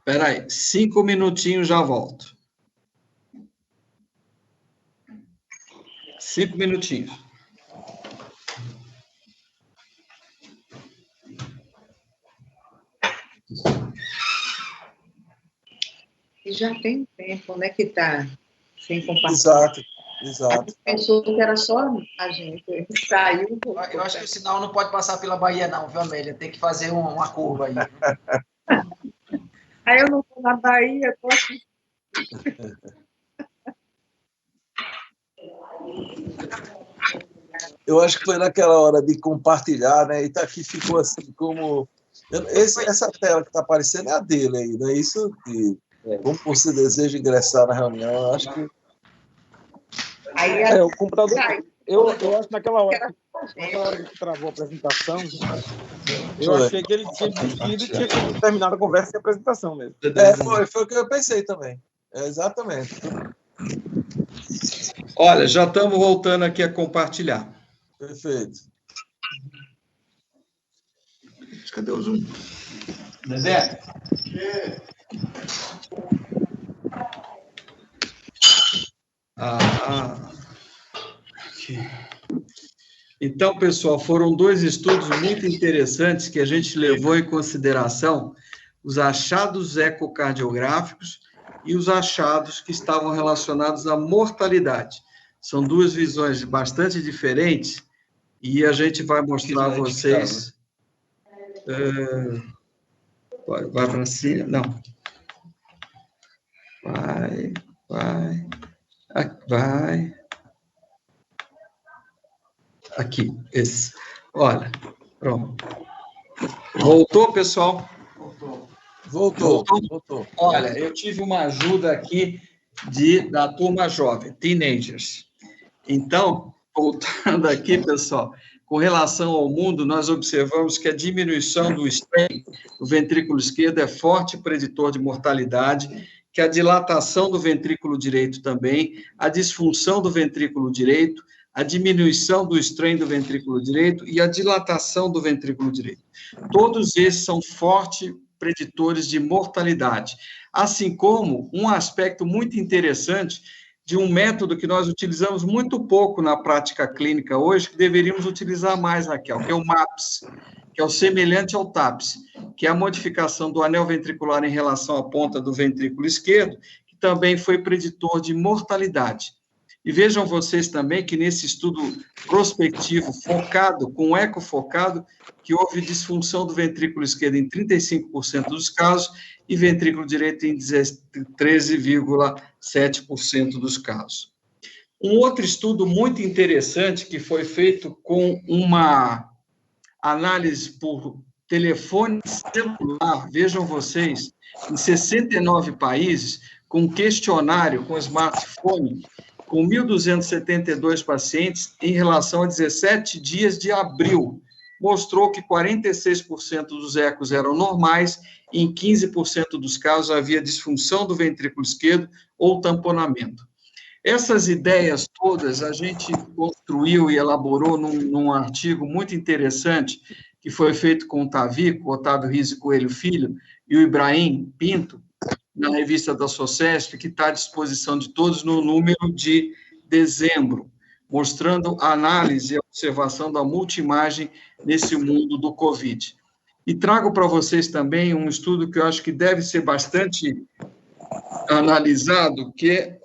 Peraí, 5 minutinhos, já volto. 5 minutinhos. E já tem tempo, né, que está sem compartilhar. Exato. Pensou que era só a gente, saiu. Eu acho que o sinal não pode passar pela Bahia, não, viu, Amélia? Tem que fazer uma curva aí. Aí eu não estou na Bahia, estou aqui. Eu acho que foi naquela hora de compartilhar, né? E tá aqui, ficou assim como... Essa tela que está aparecendo é a dele aí, não é isso? Como você deseja ingressar na reunião, eu acho que... Aí o computador... Eu acho que naquela hora que travou a apresentação, eu achei que ele tinha desistido e tinha terminado a conversa e a apresentação mesmo. Foi o que eu pensei também. Exatamente. Olha, já estamos voltando aqui a compartilhar. Perfeito. Cadê o Zoom? Dedé? Aqui. Então, pessoal, foram 2 estudos muito interessantes que a gente levou em consideração os achados ecocardiográficos e os achados que estavam relacionados à mortalidade. São 2 visões bastante diferentes e a gente vai mostrar a vocês... vai para cima? Não. Vai. Aqui, esse. Olha, pronto. Voltou, pessoal? Voltou. Olha, eu tive uma ajuda aqui da turma jovem, teenagers. Então, voltando aqui, pessoal, com relação ao mundo, nós observamos que a diminuição do strain do ventrículo esquerdo é forte preditor de mortalidade, que a dilatação do ventrículo direito também, a disfunção do ventrículo direito, a diminuição do strain do ventrículo direito e a dilatação do ventrículo direito. Todos esses são fortes preditores de mortalidade, assim como um aspecto muito interessante de um método que nós utilizamos muito pouco na prática clínica hoje, que deveríamos utilizar mais, Raquel, que é o MAPS, que é o semelhante ao TAPS, que é a modificação do anel ventricular em relação à ponta do ventrículo esquerdo, que também foi preditor de mortalidade. E vejam vocês também que nesse estudo prospectivo focado, com eco focado, que houve disfunção do ventrículo esquerdo em 35% dos casos e ventrículo direito em 13,7% dos casos. Um outro estudo muito interessante que foi feito com uma análise por telefone celular, vejam vocês, em 69 países, com questionário, com smartphone, com 1.272 pacientes em relação a 17 dias de abril, mostrou que 46% dos ecos eram normais e em 15% dos casos havia disfunção do ventrículo esquerdo ou tamponamento. Essas ideias todas a gente construiu e elaborou num artigo muito interessante que foi feito com o Tavico, Otávio Rizzi Coelho Filho, e o Ibrahim Pinto, na revista da SOCESP, que está à disposição de todos no número de dezembro, mostrando a análise e a observação da multiimagem nesse mundo do Covid. E trago para vocês também um estudo que eu acho que deve ser bastante analisado, que é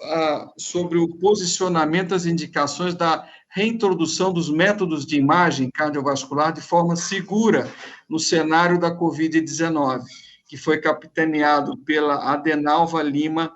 sobre o posicionamento, as indicações da reintrodução dos métodos de imagem cardiovascular de forma segura no cenário da Covid-19, que foi capitaneado pela Adenalva Lima,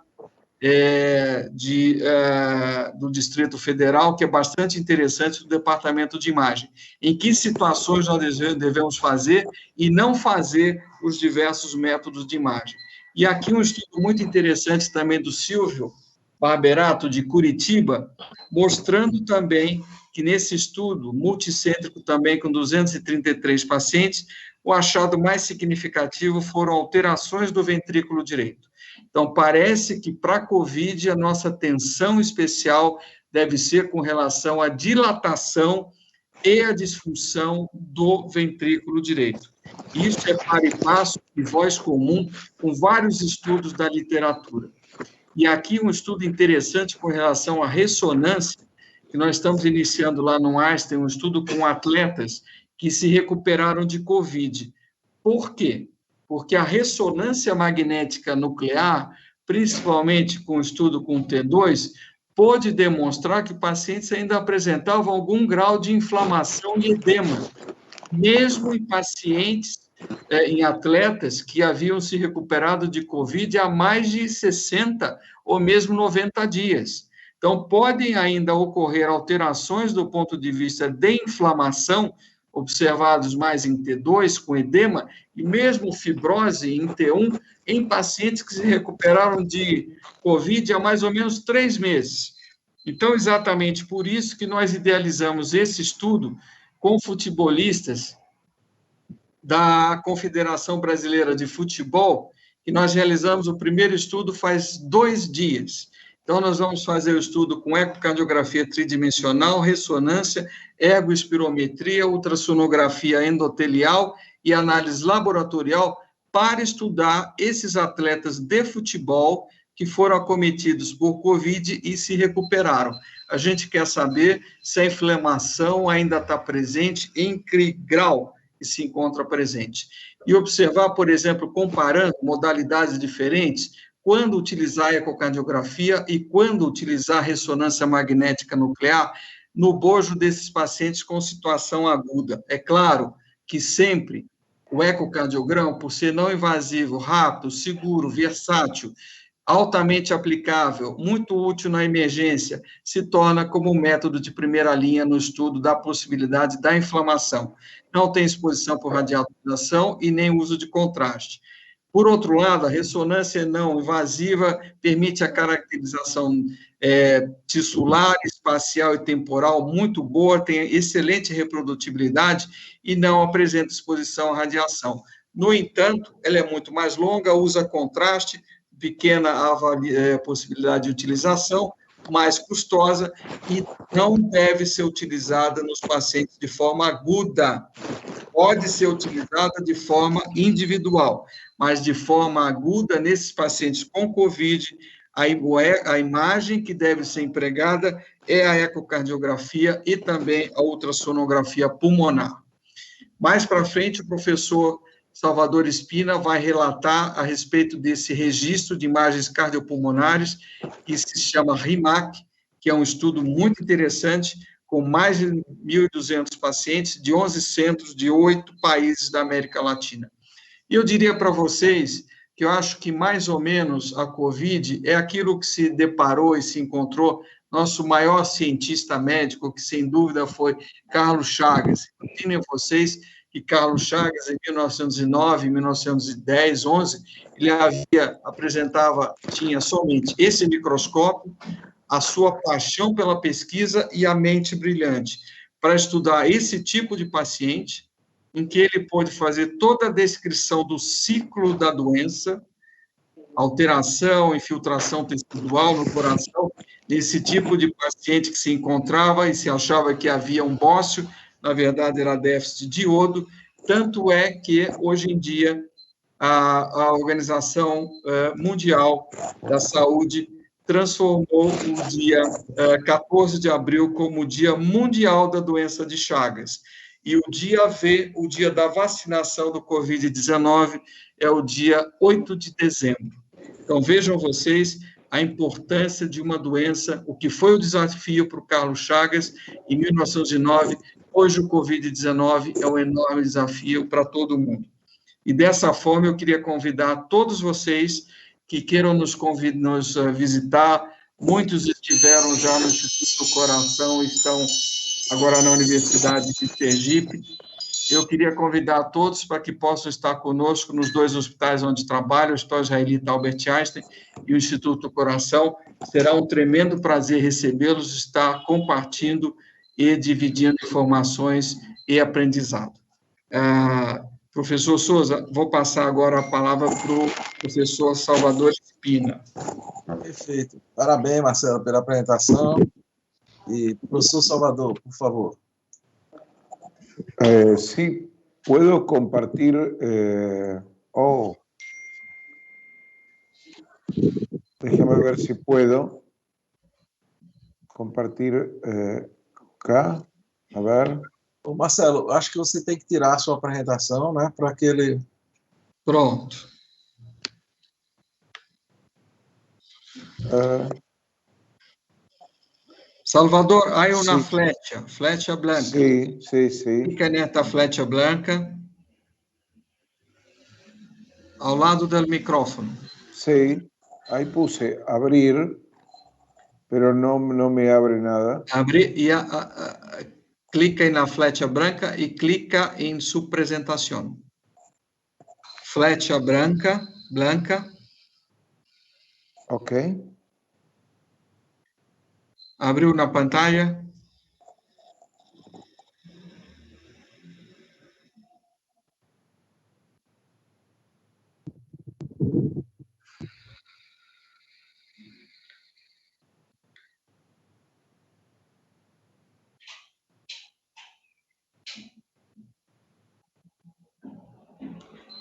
do Distrito Federal, que é bastante interessante, do Departamento de Imagem. Em que situações nós devemos fazer e não fazer os diversos métodos de imagem? E aqui um estudo muito interessante também do Silvio Barberato, de Curitiba, mostrando também que nesse estudo multicêntrico também com 233 pacientes, o achado mais significativo foram alterações do ventrículo direito. Então, parece que para a COVID a nossa atenção especial deve ser com relação à dilatação e à disfunção do ventrículo direito. Isso é para e passo e voz comum com vários estudos da literatura. E aqui um estudo interessante com relação à ressonância, que nós estamos iniciando lá no Einstein, um estudo com atletas que se recuperaram de COVID. Por quê? Porque a ressonância magnética nuclear, principalmente com o estudo com T2, pôde demonstrar que pacientes ainda apresentavam algum grau de inflamação e edema, mesmo em pacientes, em atletas que haviam se recuperado de COVID há mais de 60 ou mesmo 90 dias. Então, podem ainda ocorrer alterações do ponto de vista de inflamação, observados mais em T2, com edema, e mesmo fibrose em T1, em pacientes que se recuperaram de COVID há mais ou menos 3 meses. Então, exatamente por isso que nós idealizamos esse estudo com futebolistas da Confederação Brasileira de Futebol, e nós realizamos o primeiro estudo faz 2 dias. Então, nós vamos fazer o estudo com ecocardiografia tridimensional, ressonância, ergoespirometria, ultrassonografia endotelial e análise laboratorial para estudar esses atletas de futebol que foram acometidos por COVID e se recuperaram. A gente quer saber se a inflamação ainda está presente, em que grau que se encontra presente. E observar, por exemplo, comparando modalidades diferentes, quando utilizar a ecocardiografia e quando utilizar a ressonância magnética nuclear no bojo desses pacientes com situação aguda. É claro que sempre o ecocardiograma, por ser não invasivo, rápido, seguro, versátil, altamente aplicável, muito útil na emergência, se torna como um método de primeira linha no estudo da possibilidade da inflamação. Não tem exposição por radialização e nem uso de contraste. Por outro lado, a ressonância não invasiva permite a caracterização tissular, espacial e temporal muito boa, tem excelente reprodutibilidade e não apresenta exposição à radiação. No entanto, ela é muito mais longa, usa contraste, pequena possibilidade de utilização, mais custosa e não deve ser utilizada nos pacientes de forma aguda. Pode ser utilizada de forma individual, mas de forma aguda, nesses pacientes com COVID, a imagem que deve ser empregada é a ecocardiografia e também a ultrassonografia pulmonar. Mais para frente, o professor Salvador Espina vai relatar a respeito desse registro de imagens cardiopulmonares, que se chama RIMAC, que é um estudo muito interessante, com mais de 1.200 pacientes de 11 centros de 8 países da América Latina. E eu diria para vocês que eu acho que mais ou menos a COVID é aquilo que se deparou e se encontrou nosso maior cientista médico, que sem dúvida foi Carlos Chagas. Imaginem vocês que Carlos Chagas, em 1909, 1910, 11, ele tinha somente esse microscópio, a sua paixão pela pesquisa e a mente brilhante, para estudar esse tipo de paciente, em que ele pôde fazer toda a descrição do ciclo da doença, alteração, infiltração tecidual no coração, desse tipo de paciente que se encontrava e se achava que havia um bócio, na verdade era déficit de iodo, tanto é que, hoje em dia, a Organização Mundial da Saúde transformou o dia 14 de abril como o Dia Mundial da Doença de Chagas. E o dia V, o dia da vacinação do Covid-19, é o dia 8 de dezembro. Então, vejam vocês a importância de uma doença, o que foi o desafio para o Carlos Chagas em 1909, hoje o Covid-19 é um enorme desafio para todo mundo. E dessa forma eu queria convidar todos vocês que queiram nos visitar, muitos estiveram já no Instituto do Coração, estão agora na Universidade de Sergipe, eu queria convidar todos para que possam estar conosco nos 2 hospitais onde trabalho, o Hospital Israelita Albert Einstein e o Instituto Coração. Será um tremendo prazer recebê-los, estar compartilhando e dividindo informações e aprendizado. Professor Souza, vou passar agora a palavra para o professor Salvador Espina. Perfeito. Parabéns, Marcelo, pela apresentação. E, professor Salvador, por favor. Sí, puedo compartir. Déjame ver si puedo compartir acá. A ver. Ô, Marcelo, acho que você tem que tirar a sua apresentação, né, para que ele... Pronto. Salvador, aí uma flecha branca. Sim. Clica nessa flecha branca ao lado do microfone. Sí, ahí puse abrir, pero no me abre nada. Abrir e clica na flecha branca e clica em sua apresentação. Flecha branca. Ok. Abriu na pantalla.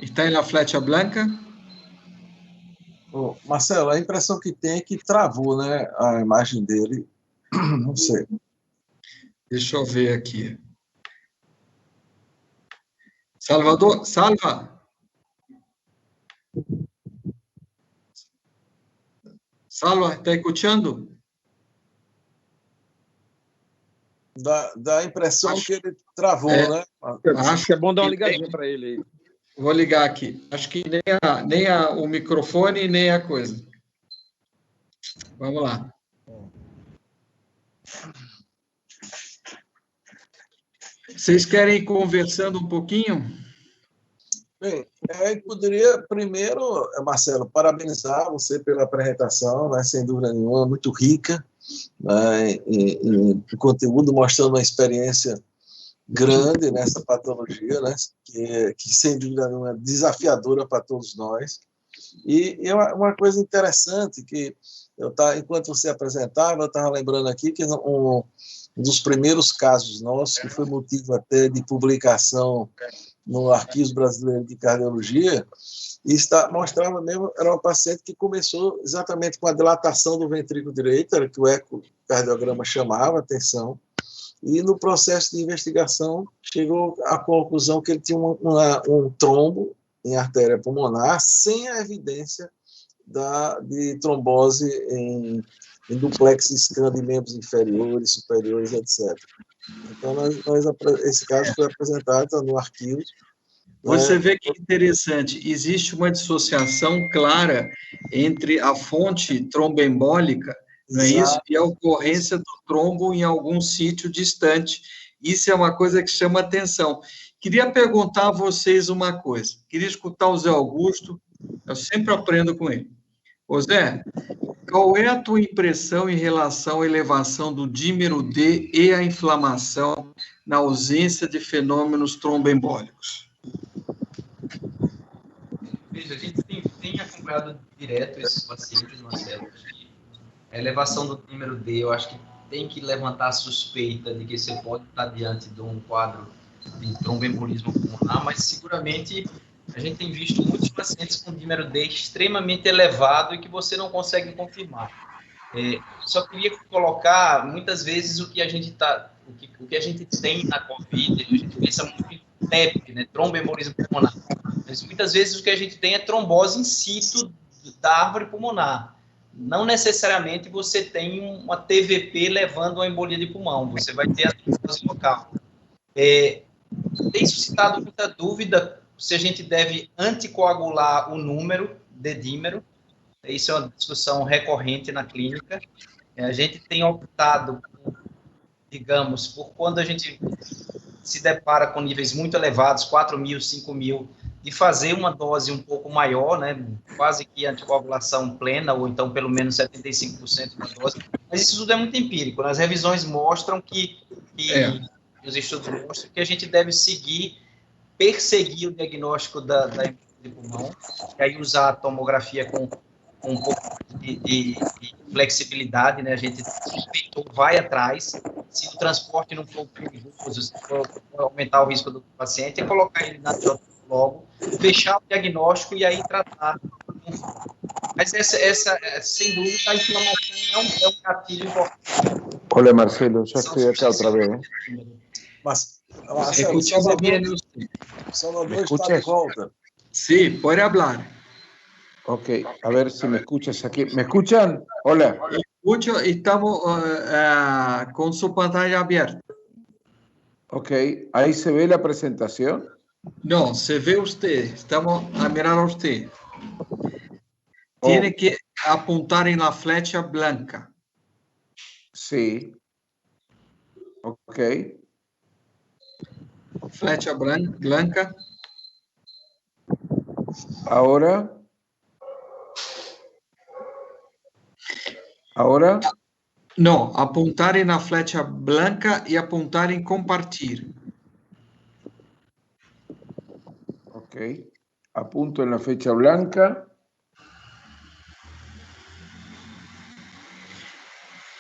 Está na flecha branca. Ô, Marcelo, a impressão que tem é que travou, né, a imagem dele. Não sei. Deixa eu ver aqui. Salvador, Salva, está escutando? Dá a impressão que ele travou, né? Acho que é bom dar uma ligadinha para ele aí. Vou ligar aqui. Acho que nem o microfone, nem a coisa. Vamos lá. Vocês querem ir conversando um pouquinho? Bem, poderia primeiro, Marcelo, parabenizar você pela apresentação, né, sem dúvida nenhuma, muito rica, né, em conteúdo, mostrando uma experiência grande nessa patologia, né, que sem dúvida nenhuma é desafiadora para todos nós. E uma coisa interessante que enquanto você apresentava, eu estava lembrando aqui que um dos primeiros casos nossos, que foi motivo até de publicação no Arquivo Brasileiro de Cardiologia, e mostrava mesmo, era uma paciente que começou exatamente com a dilatação do ventrículo direito, era que o ecocardiograma chamava a atenção, e no processo de investigação chegou à conclusão que ele tinha um trombo em artéria pulmonar, sem a evidência de trombose em duplex scan de membros inferiores, superiores, etc. Então, esse caso foi apresentado no arquivo. Você vê que interessante, existe uma dissociação clara entre a fonte tromboembólica, não é isso? E a ocorrência do trombo em algum sítio distante. Isso é uma coisa que chama atenção. Queria perguntar a vocês uma coisa. Queria escutar o Zé Augusto, eu sempre aprendo com ele. Ô Zé, qual é a tua impressão em relação à elevação do dímero D e a inflamação na ausência de fenômenos tromboembólicos? Veja, a gente tem acompanhado direto esses pacientes, Marcelo. A elevação do dímero D, eu acho que tem que levantar a suspeita de que você pode estar diante de um quadro de tromboembolismo pulmonar, mas seguramente a gente tem visto muitos pacientes com dímero D extremamente elevado e que você não consegue confirmar. Só queria colocar, muitas vezes, o que a gente tem na COVID, a gente pensa muito em TEP, né, tromboembolismo pulmonar, mas muitas vezes o que a gente tem é trombose in situ da árvore pulmonar. Não necessariamente você tem uma TVP levando a embolia de pulmão, você vai ter a trombose local. Tem suscitado muita dúvida se a gente deve anticoagular o número de dímero. Isso é uma discussão recorrente na clínica. A gente tem optado, digamos, por quando a gente se depara com níveis muito elevados, 4.000, 5.000, de fazer uma dose um pouco maior, né, quase que anticoagulação plena, ou então pelo menos 75% da dose, mas isso tudo é muito empírico, né? As revisões mostram que os estudos mostram que a gente deve perseguir o diagnóstico da de pulmão, e aí usar a tomografia com um pouco de flexibilidade, né? A gente vai atrás, se o transporte não for perigoso, se for aumentar o risco do paciente, é colocar ele na logo, fechar o diagnóstico e aí tratar. Mas essa sem dúvida, a inflamação é um gatilho importante. Hola Marcelo, ya estoy acá otra vez. Mas, Marcelo, Escúchame bien usted. Salvador está de volta. Sí, puede hablar. Ok, a ver si me escuchas aquí. ¿Me escuchan? Hola. Escucho, estamos con su pantalla abierta. Ok, ahí se ve la presentación. No, se ve usted, estamos a mirar a usted. Tiene que apuntar en la flecha blanca. Sí. Ok. Flecha blanca. Ahora. Ahora. No, apuntar en la flecha blanca y apuntar en compartir. Ok. Apunto en la fecha blanca.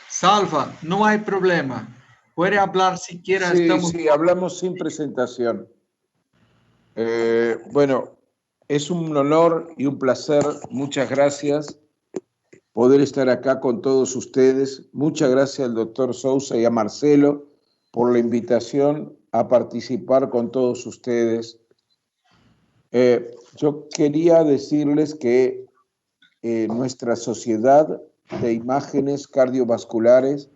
Salva, no hay problema. Puede hablar si quiere. Sí, hablamos sin presentación. Bueno, es un honor y un placer. Muchas gracias poder estar acá con todos ustedes. Muchas gracias al doctor Sousa y a Marcelo por la invitación a participar con todos ustedes. Yo quería decirles que nuestra Sociedad de Imágenes Cardiovasculares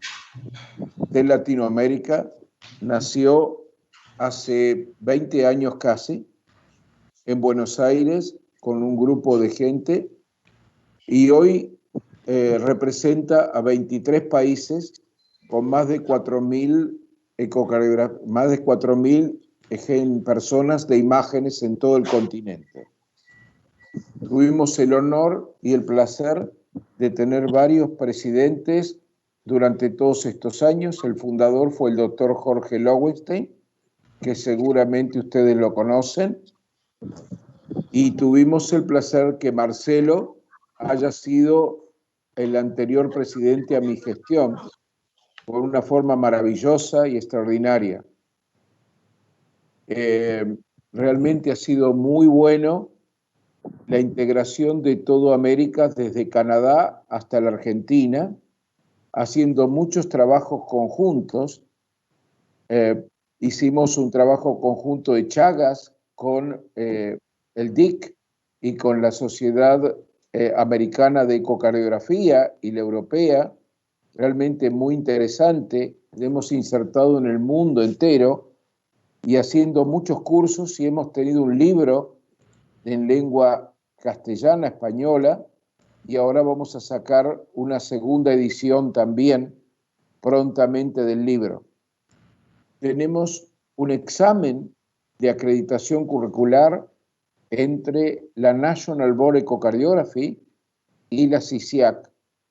de Latinoamérica nació hace 20 años casi en Buenos Aires con un grupo de gente y hoy representa a 23 países con más de 4.000 más de 4.000 personas de imágenes en todo el continente. Tuvimos el honor y el placer de tener varios presidentes durante todos estos años. El fundador fue el doctor Jorge Lowenstein, que seguramente ustedes lo conocen, y tuvimos el placer que Marcelo haya sido el anterior presidente a mi gestión, por una forma maravillosa y extraordinaria. Realmente ha sido muy bueno la integración de toda América, desde Canadá hasta la Argentina, haciendo muchos trabajos conjuntos. Hicimos un trabajo conjunto de Chagas con el DIC y con la Sociedad Americana de Ecocardiografía y la Europea, realmente muy interesante. Le hemos insertado en el mundo entero y haciendo muchos cursos, y hemos tenido un libro en lengua castellana, española, y ahora vamos a sacar una segunda edición también prontamente del libro. Tenemos un examen de acreditación curricular entre la National Board Echocardiography y la CICIAC,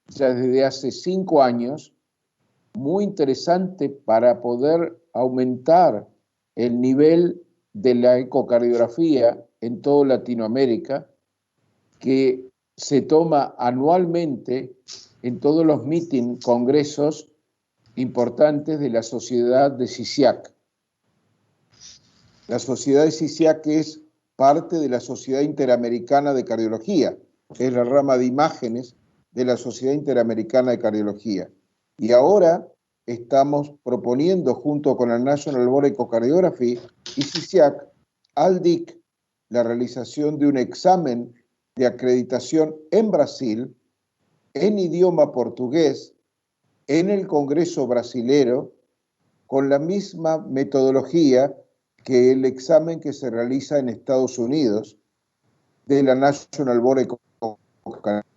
ya desde hace 5 años, muy interesante para poder aumentar el nivel de la ecocardiografía en toda Latinoamérica, que se toma anualmente en todos los meetings, congresos importantes de la sociedad de CICIAC. La sociedad de CICIAC es parte de la Sociedad Interamericana de Cardiología, es la rama de imágenes de la Sociedad Interamericana de Cardiología. Y ahora estamos proponiendo, junto con la National Board Echocardiography y CICIAC, al DIC, la realización de un examen de acreditación en Brasil, en idioma portugués, en el Congreso brasilero, con la misma metodología que el examen que se realiza en Estados Unidos de la National Board Echocardiography.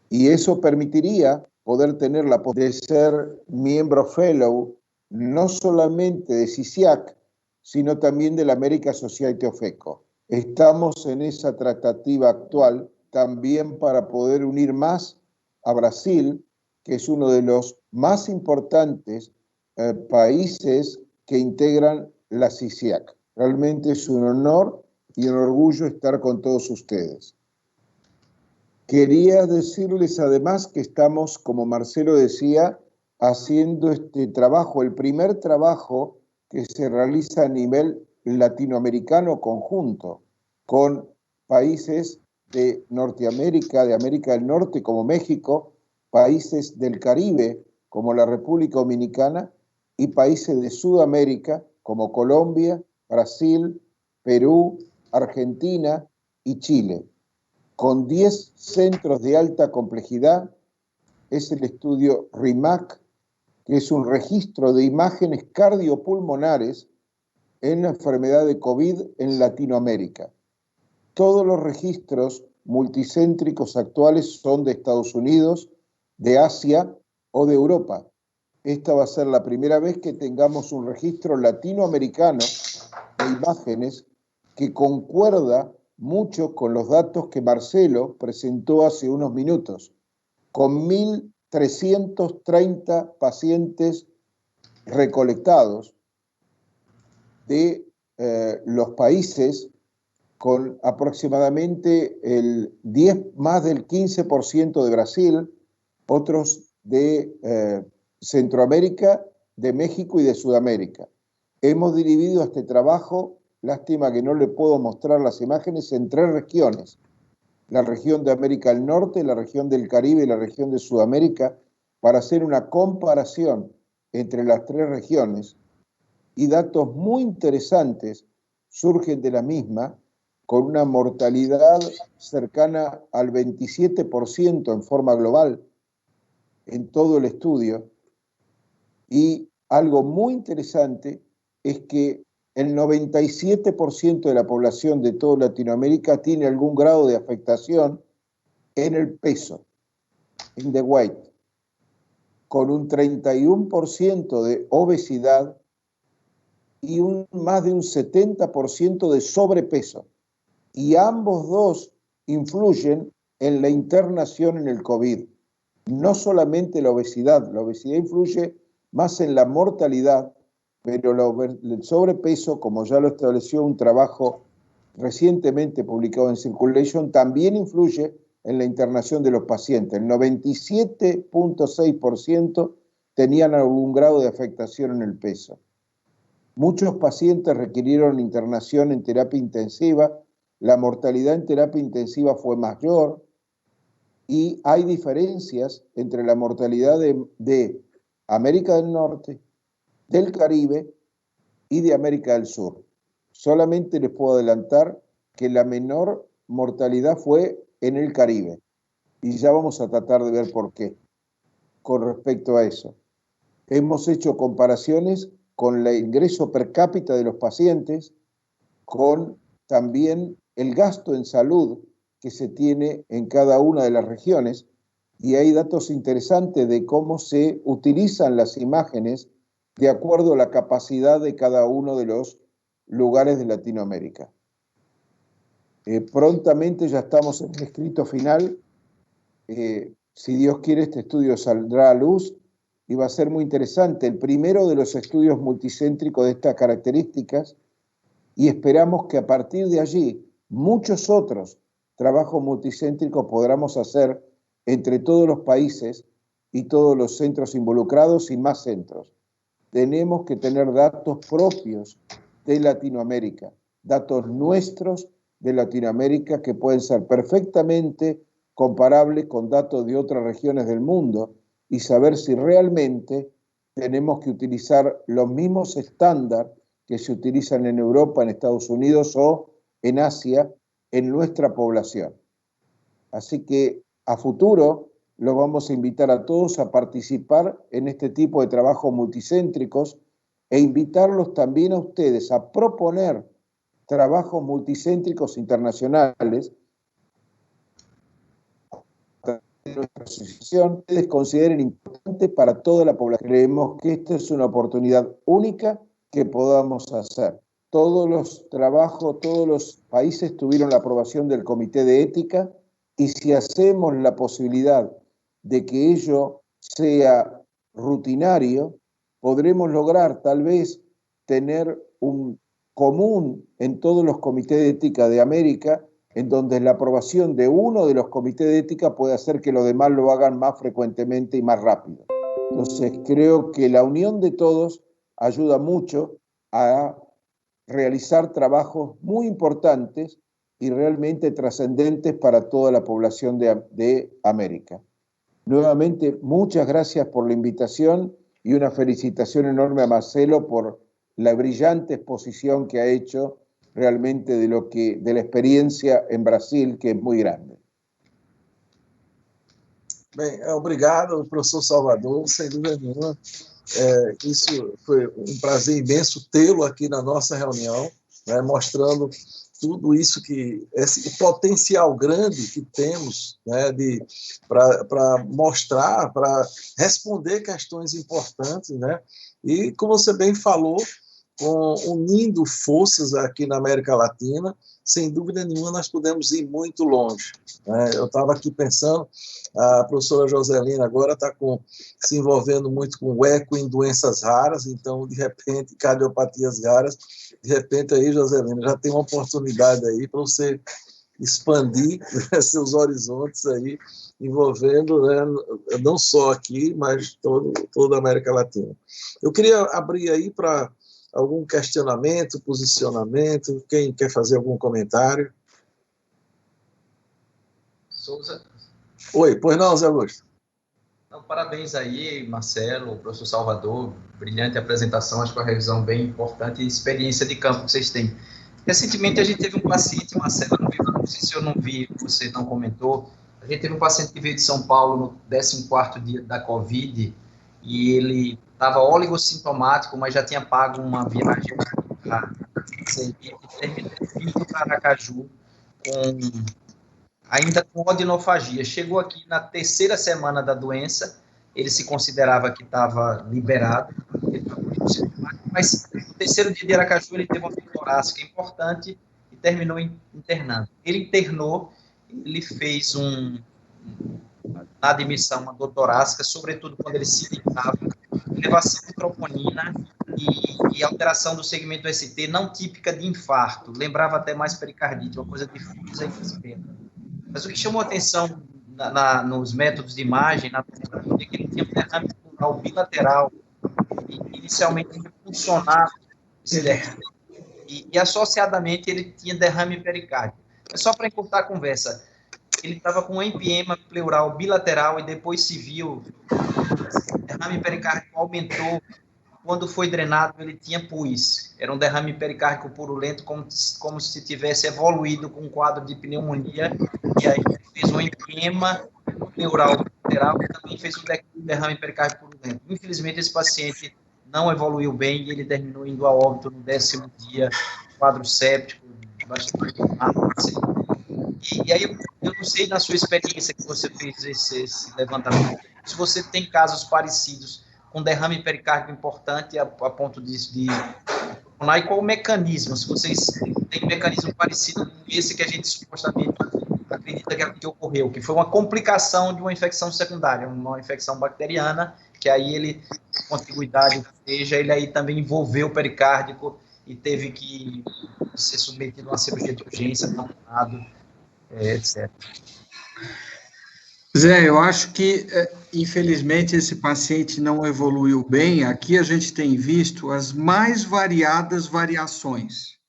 Y eso permitiría poder tener la posibilidad de ser miembro fellow no solamente de CICIAC, sino también de la American Society of ECO. Estamos en esa tratativa actual también para poder unir más a Brasil, que es uno de los más importantes países que integran la CICIAC. Realmente es un honor y un orgullo estar con todos ustedes. Quería decirles además que estamos, como Marcelo decía, haciendo este trabajo, el primer trabajo que se realiza a nivel latinoamericano conjunto, con países de Norteamérica, de América del Norte como México, países del Caribe como la República Dominicana y países de Sudamérica como Colombia, Brasil, Perú, Argentina y Chile, con 10 centros de alta complejidad. Es el estudio RIMAC, que es un registro de imágenes cardiopulmonares en la enfermedad de COVID en Latinoamérica. Todos los registros multicéntricos actuales son de Estados Unidos, de Asia o de Europa. Esta va a ser la primera vez que tengamos un registro latinoamericano de imágenes que concuerda mucho con los datos que Marcelo presentó hace unos minutos, con 1.330 pacientes recolectados de los países, con aproximadamente más del 15% de Brasil, otros de Centroamérica, de México y de Sudamérica. Hemos dividido este trabajo, lástima que no le puedo mostrar las imágenes, en 3 regiones. La región de América del Norte, la región del Caribe y la región de Sudamérica, para hacer una comparación entre las 3 regiones, y datos muy interesantes surgen de la misma, con una mortalidad cercana al 27% en forma global en todo el estudio. Y algo muy interesante es que el 97% de la población de toda Latinoamérica tiene algún grado de afectación en el peso, en the weight, con un 31% de obesidad y más de un 70% de sobrepeso. Y ambos dos influyen en la internación en el COVID. No solamente la obesidad influye más en la mortalidad, pero el sobrepeso, como ya lo estableció un trabajo recientemente publicado en Circulation, también influye en la internación de los pacientes. El 97.6% tenían algún grado de afectación en el peso. Muchos pacientes requirieron internación en terapia intensiva, la mortalidad en terapia intensiva fue mayor y hay diferencias entre la mortalidad de América del Norte, del Caribe y de América del Sur. Solamente les puedo adelantar que la menor mortalidad fue en el Caribe y ya vamos a tratar de ver por qué con respecto a eso. Hemos hecho comparaciones con el ingreso per cápita de los pacientes, con también el gasto en salud que se tiene en cada una de las regiones, y hay datos interesantes de cómo se utilizan las imágenes de acuerdo a la capacidad de cada uno de los lugares de Latinoamérica. Prontamente ya estamos en el escrito final. Si Dios quiere, este estudio saldrá a luz y va a ser muy interesante. El primero de los estudios multicéntricos de estas características, y esperamos que a partir de allí muchos otros trabajos multicéntricos podamos hacer entre todos los países y todos los centros involucrados y más centros. Tenemos que tener datos propios de Latinoamérica, datos nuestros de Latinoamérica que pueden ser perfectamente comparables con datos de otras regiones del mundo y saber si realmente tenemos que utilizar los mismos estándares que se utilizan en Europa, en Estados Unidos o en Asia, en nuestra población. Así que a futuro los vamos a invitar a todos a participar en este tipo de trabajos multicéntricos e invitarlos también a ustedes a proponer trabajos multicéntricos internacionales de nuestra asociación, ustedes consideren importante para toda la población. Creemos que esta es una oportunidad única que podamos hacer. Todos los trabajos, todos los países tuvieron la aprobación del Comité de Ética, y si hacemos la posibilidad de que ello sea rutinario, podremos lograr tal vez tener un común en todos los comités de ética de América, en donde la aprobación de uno de los comités de ética puede hacer que los demás lo hagan más frecuentemente y más rápido. Entonces, creo que la unión de todos ayuda mucho a realizar trabajos muy importantes y realmente trascendentes para toda la población de América. Nuevamente, muchas gracias por la invitación y una felicitación enorme a Marcelo por la brillante exposición que ha hecho realmente de la experiencia en Brasil, que es muy grande. Bem, obrigado, professor Salvador, sem dúvida nenhuma. Isso foi um prazer imenso tê-lo aqui na nossa reunião, né, mostrando tudo isso esse potencial grande que temos, né, para mostrar, para responder questões importantes, né, e como você bem falou, unindo forças aqui na América Latina, sem dúvida nenhuma nós podemos ir muito longe, né? Eu estava aqui pensando, a professora Joselina agora está se envolvendo muito com o eco em doenças raras, então, de repente, cardiopatias raras, de repente aí, Joselina, já tem uma oportunidade aí para você expandir, né, seus horizontes aí, envolvendo, né, não só aqui, mas toda a América Latina. Eu queria abrir aí para algum questionamento, posicionamento, quem quer fazer algum comentário? Souza. Oi, pois não, Zé Augusto? Não, parabéns aí, Marcelo, professor Salvador, brilhante apresentação, acho que uma revisão bem importante e experiência de campo que vocês têm. Recentemente a gente teve um paciente, Marcelo, não sei se eu não vi, você não comentou, a gente teve um paciente que veio de São Paulo no 14º dia da Covid, e ele estava oligossintomático, mas já tinha pago uma viagem para Sergipe, terminou vindo para Aracaju ainda com odinofagia. Chegou aqui na 3ª semana da doença, ele se considerava que estava liberado, mas no 3º dia de Aracaju ele teve uma dor torácica importante e terminou internando. Ele internou, ele fez na admissão uma dor torácica, sobretudo quando ele se deitava, elevação de troponina e alteração do segmento do ST não típica de infarto, lembrava até mais pericardite, uma coisa difusa e suspeita. Mas o que chamou a atenção nos métodos de imagem, na tomografia, é que ele tinha um derrame pleural bilateral, e inicialmente funcionava e associadamente ele tinha derrame pericárdico. É só para encurtar a conversa, ele estava com um empiema pleural bilateral e depois se viu, o derrame pericárdico aumentou, quando foi drenado ele tinha pus, era um derrame pericárdico purulento, como se tivesse evoluído com um quadro de pneumonia, e aí fez um empiema pleural bilateral e também fez um derrame pericárdico purulento. Infelizmente esse paciente não evoluiu bem e ele terminou indo a óbito no 10º dia, quadro séptico, bastante e aí eu não sei, na sua experiência que você fez esse levantamento, se você tem casos parecidos com derrame pericárdico importante a ponto e qual o mecanismo, se vocês têm um mecanismo parecido com esse que a gente supostamente acredita que ocorreu, que foi uma complicação de uma infecção secundária, uma infecção bacteriana, que aí ele, com antiguidade, ele aí também envolveu o pericárdico e teve que ser submetido a uma cirurgia de urgência, tamponado, etc. Zé, eu acho que, infelizmente, esse paciente não evoluiu bem. Aqui a gente tem visto as mais variadas variações.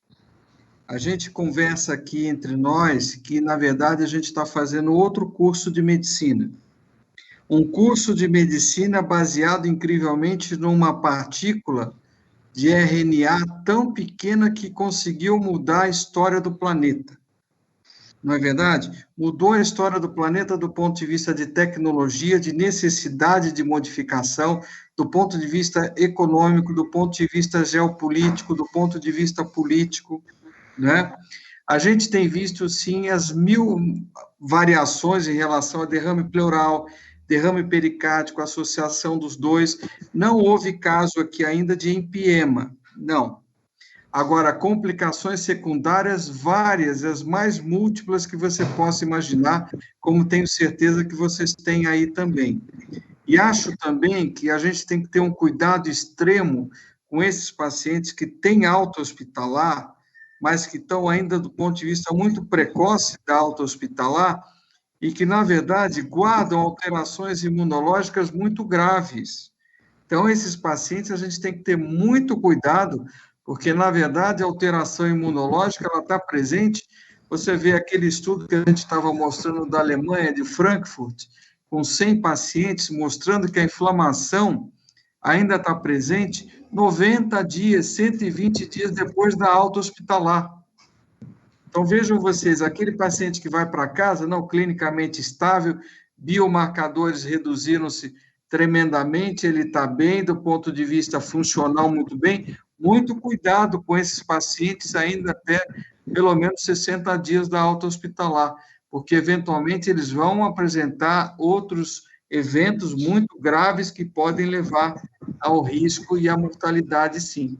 A gente conversa aqui entre nós que, na verdade, a gente está fazendo outro curso de medicina. Um curso de medicina baseado, incrivelmente, numa partícula de RNA tão pequena que conseguiu mudar a história do planeta. Não é verdade? Mudou a história do planeta do ponto de vista de tecnologia, de necessidade de modificação, do ponto de vista econômico, do ponto de vista geopolítico, do ponto de vista político, né? A gente tem visto, sim, as 1000 variações em relação a derrame pleural, derrame pericárdico, associação dos dois. Não houve caso aqui ainda de empiema, não. Agora, complicações secundárias várias, as mais múltiplas que você possa imaginar, como tenho certeza que vocês têm aí também. E acho também que a gente tem que ter um cuidado extremo com esses pacientes que têm alta hospitalar, mas que estão ainda do ponto de vista muito precoce da alta hospitalar e que, na verdade, guardam alterações imunológicas muito graves. Então, esses pacientes a gente tem que ter muito cuidado, porque, na verdade, a alteração imunológica ela está presente. Você vê aquele estudo que a gente estava mostrando da Alemanha, de Frankfurt, com 100 pacientes, mostrando que a inflamação ainda está presente 90 dias, 120 dias depois da alta hospitalar. Então, vejam vocês, aquele paciente que vai para casa, não clinicamente estável, biomarcadores reduziram-se tremendamente, ele está bem, do ponto de vista funcional, muito bem. Muito cuidado com esses pacientes ainda até pelo menos 60 dias da alta hospitalar, porque eventualmente eles vão apresentar outros eventos muito graves que podem levar ao risco e à mortalidade, sim.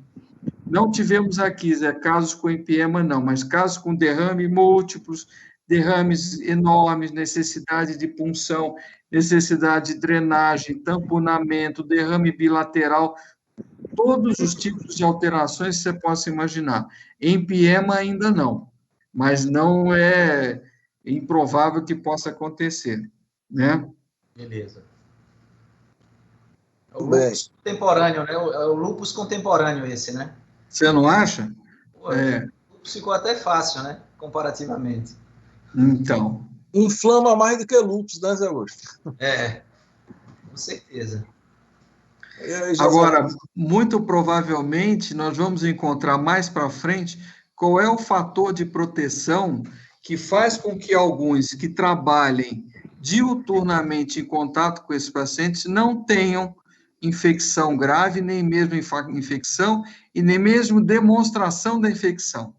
Não tivemos aqui, Zé, casos com empiema, não, mas casos com derrame múltiplos, derrames enormes, necessidade de punção, necessidade de drenagem, tamponamento, derrame bilateral, todos os tipos de alterações que você possa imaginar. Empiema ainda não, mas não é improvável que possa acontecer, né? Beleza. É o lúpus contemporâneo, né? É o lúpus contemporâneo esse, né? Você não acha? Pô, o lúpus ficou até fácil, né? Comparativamente. Então. Inflama mais do que lúpus, né, Zé Augusto? Com certeza. Agora, muito provavelmente, nós vamos encontrar mais para frente qual é o fator de proteção que faz com que alguns que trabalhem diuturnamente em contato com esses pacientes não tenham infecção grave, nem mesmo infecção e nem mesmo demonstração da infecção.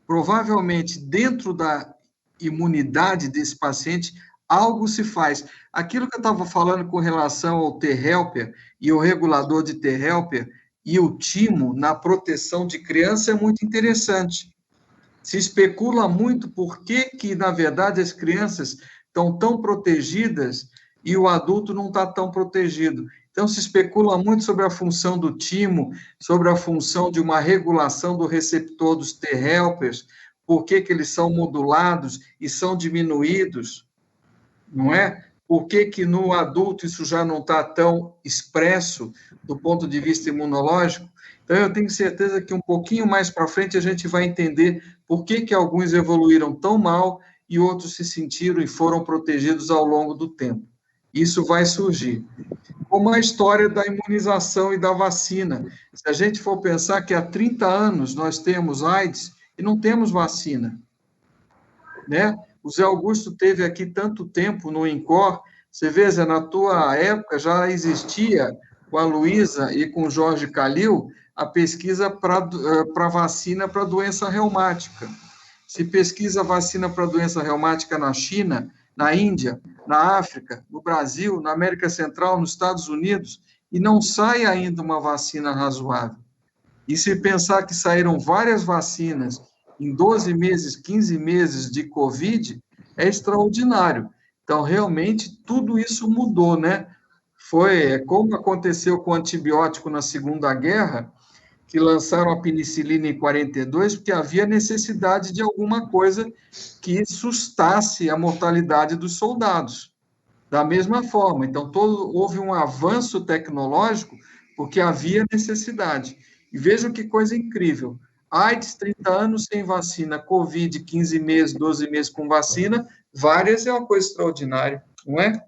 Provavelmente, dentro da imunidade desse paciente, algo se faz. Aquilo que eu estava falando com relação ao T-helper e o regulador de T-helper e o timo na proteção de criança é muito interessante. Se especula muito por que, na verdade, as crianças estão tão protegidas e o adulto não está tão protegido. Então, se especula muito sobre a função do timo, sobre a função de uma regulação do receptor dos T-helpers, por que eles são modulados e são diminuídos, não é? Por que no adulto isso já não está tão expresso do ponto de vista imunológico? Então, eu tenho certeza que um pouquinho mais para frente a gente vai entender por que alguns evoluíram tão mal e outros se sentiram e foram protegidos ao longo do tempo. Isso vai surgir. Como a história da imunização e da vacina. Se a gente for pensar que há 30 anos nós temos AIDS e não temos vacina, né? O Zé Augusto teve aqui tanto tempo no INCOR, você vê, Zé, na tua época já existia com a Luísa e com o Jorge Calil a pesquisa para vacina para doença reumática. Se pesquisa vacina para doença reumática na China, na Índia, na África, no Brasil, na América Central, nos Estados Unidos, e não sai ainda uma vacina razoável. E se pensar que saíram várias vacinas em 12 meses, 15 meses de Covid, é extraordinário. Então, realmente, tudo isso mudou, né? Foi como aconteceu com o antibiótico na Segunda Guerra, que lançaram a penicilina em 42, porque havia necessidade de alguma coisa que sustasse a mortalidade dos soldados. Da mesma forma, então, houve um avanço tecnológico porque havia necessidade. E vejam que coisa incrível. AIDS, 30 anos sem vacina, Covid, 15 meses, 12 meses com vacina, várias é uma coisa extraordinária, não é?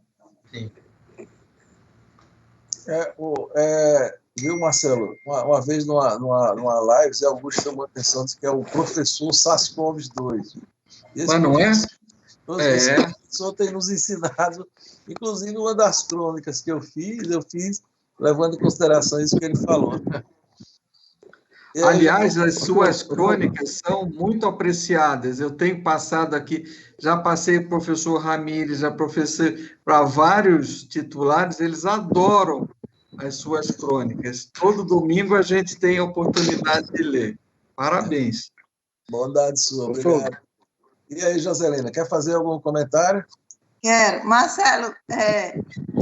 Sim. Viu, Marcelo? Uma vez numa live, Zé Augusto chamou a atenção, disse que é o professor SARS-CoV-2. Mas não é? Esse professor tem nos ensinado, inclusive uma das crônicas que eu fiz levando em consideração isso que ele falou. Aliás, as suas crônicas são muito apreciadas. Eu tenho passado aqui, já passei para o professor Ramires, já professor para vários titulares, eles adoram as suas crônicas. Todo domingo a gente tem a oportunidade de ler. Parabéns. Bondade sua, obrigado. E aí, Joselina, quer fazer algum comentário? Quero. Marcelo,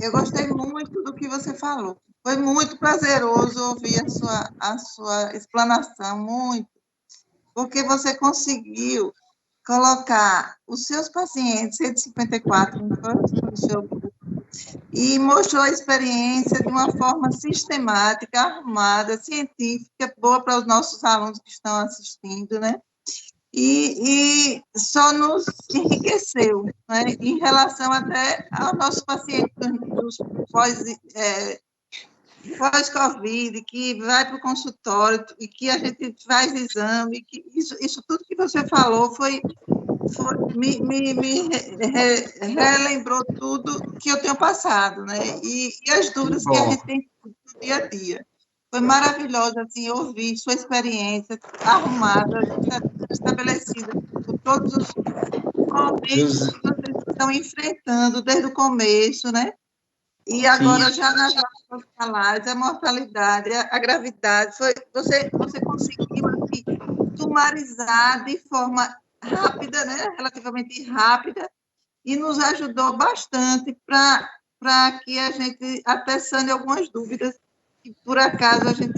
eu gostei muito do que você falou. Foi muito prazeroso ouvir a sua explanação, muito, porque você conseguiu colocar os seus pacientes, 154, no seu grupo, e mostrou a experiência de uma forma sistemática, arrumada, científica, boa para os nossos alunos que estão assistindo, né? E só nos enriqueceu, né? Em relação até aos nossos pacientes dos pós-Covid, que vai para o consultório e que a gente faz exame, que isso tudo que você falou me relembrou tudo que eu tenho passado, né? E as dúvidas que a gente tem no dia a dia. Foi maravilhoso, assim, ouvir sua experiência arrumada, estabelecida por todos os momentos que vocês estão enfrentando desde o começo, né? E agora, sim, já nas nossas palavras, a mortalidade, a gravidade, você conseguiu assim, sumarizar de forma rápida, né? Relativamente rápida, e nos ajudou bastante para que a gente até sane algumas dúvidas que, por acaso, a gente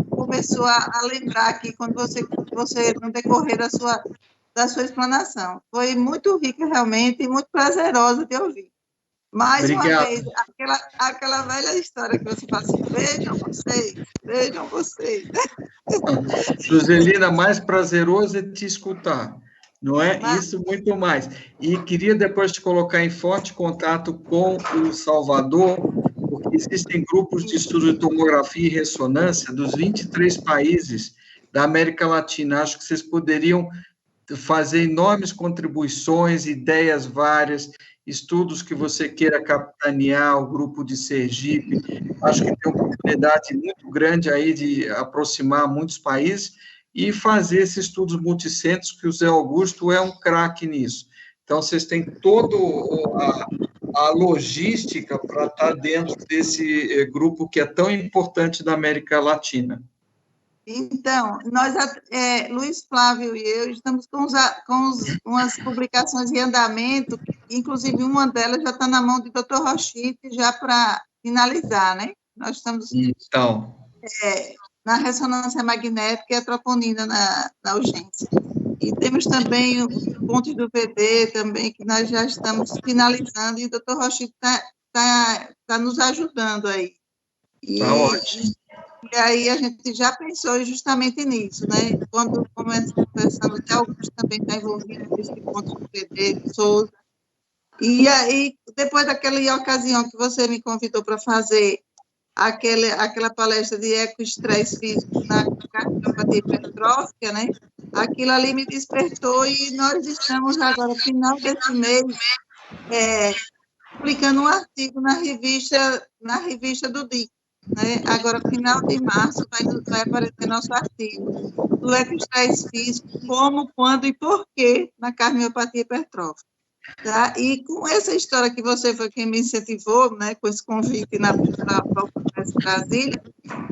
começou a lembrar aqui quando você no decorrer da sua explanação. Foi muito rica, realmente, e muito prazerosa de ouvir. Mais uma vez, aquela velha história que você fala assim, vejam vocês. Joselina, mais prazeroso é te escutar, não é? Isso muito mais. E queria depois te colocar em forte contato com o Salvador, porque existem grupos de estudo de tomografia e ressonância dos 23 países da América Latina. Acho que vocês poderiam fazer enormes contribuições, ideias várias, estudos que você queira capitanear, o grupo de Sergipe. Acho que tem uma oportunidade muito grande aí de aproximar muitos países e fazer esses estudos multicentros, que o Zé Augusto é um craque nisso. Então, vocês têm toda a logística para estar dentro desse grupo que é tão importante da América Latina. Então, nós, Luiz Flávio e eu, estamos com umas publicações em andamento, inclusive uma delas já está na mão do Dr. Rochite, já para finalizar, né? Nós estamos na ressonância magnética e a troponina na urgência. E temos também os pontos do VD também, que nós já estamos finalizando, e o Dr. Rochite está nos ajudando aí. Está ótimo. E aí a gente já pensou justamente nisso, né? Quando começamos conversando, até Augusto também está envolvido nesse ponto do PD, Souza. E aí, depois daquela ocasião que você me convidou para fazer aquela palestra de ecoestresse físico na cardiopatia hipertrófica, né? Aquilo ali me despertou e nós estamos agora, no final desse mês, publicando um artigo na revista do DIC. Né? Agora, final de março, vai aparecer nosso artigo do ecoestresse físico, como, quando e por quê na cardiomiopatia hipertrófica. Tá? E com essa história que você foi quem me incentivou, né, com esse convite para o Congresso de Brasília,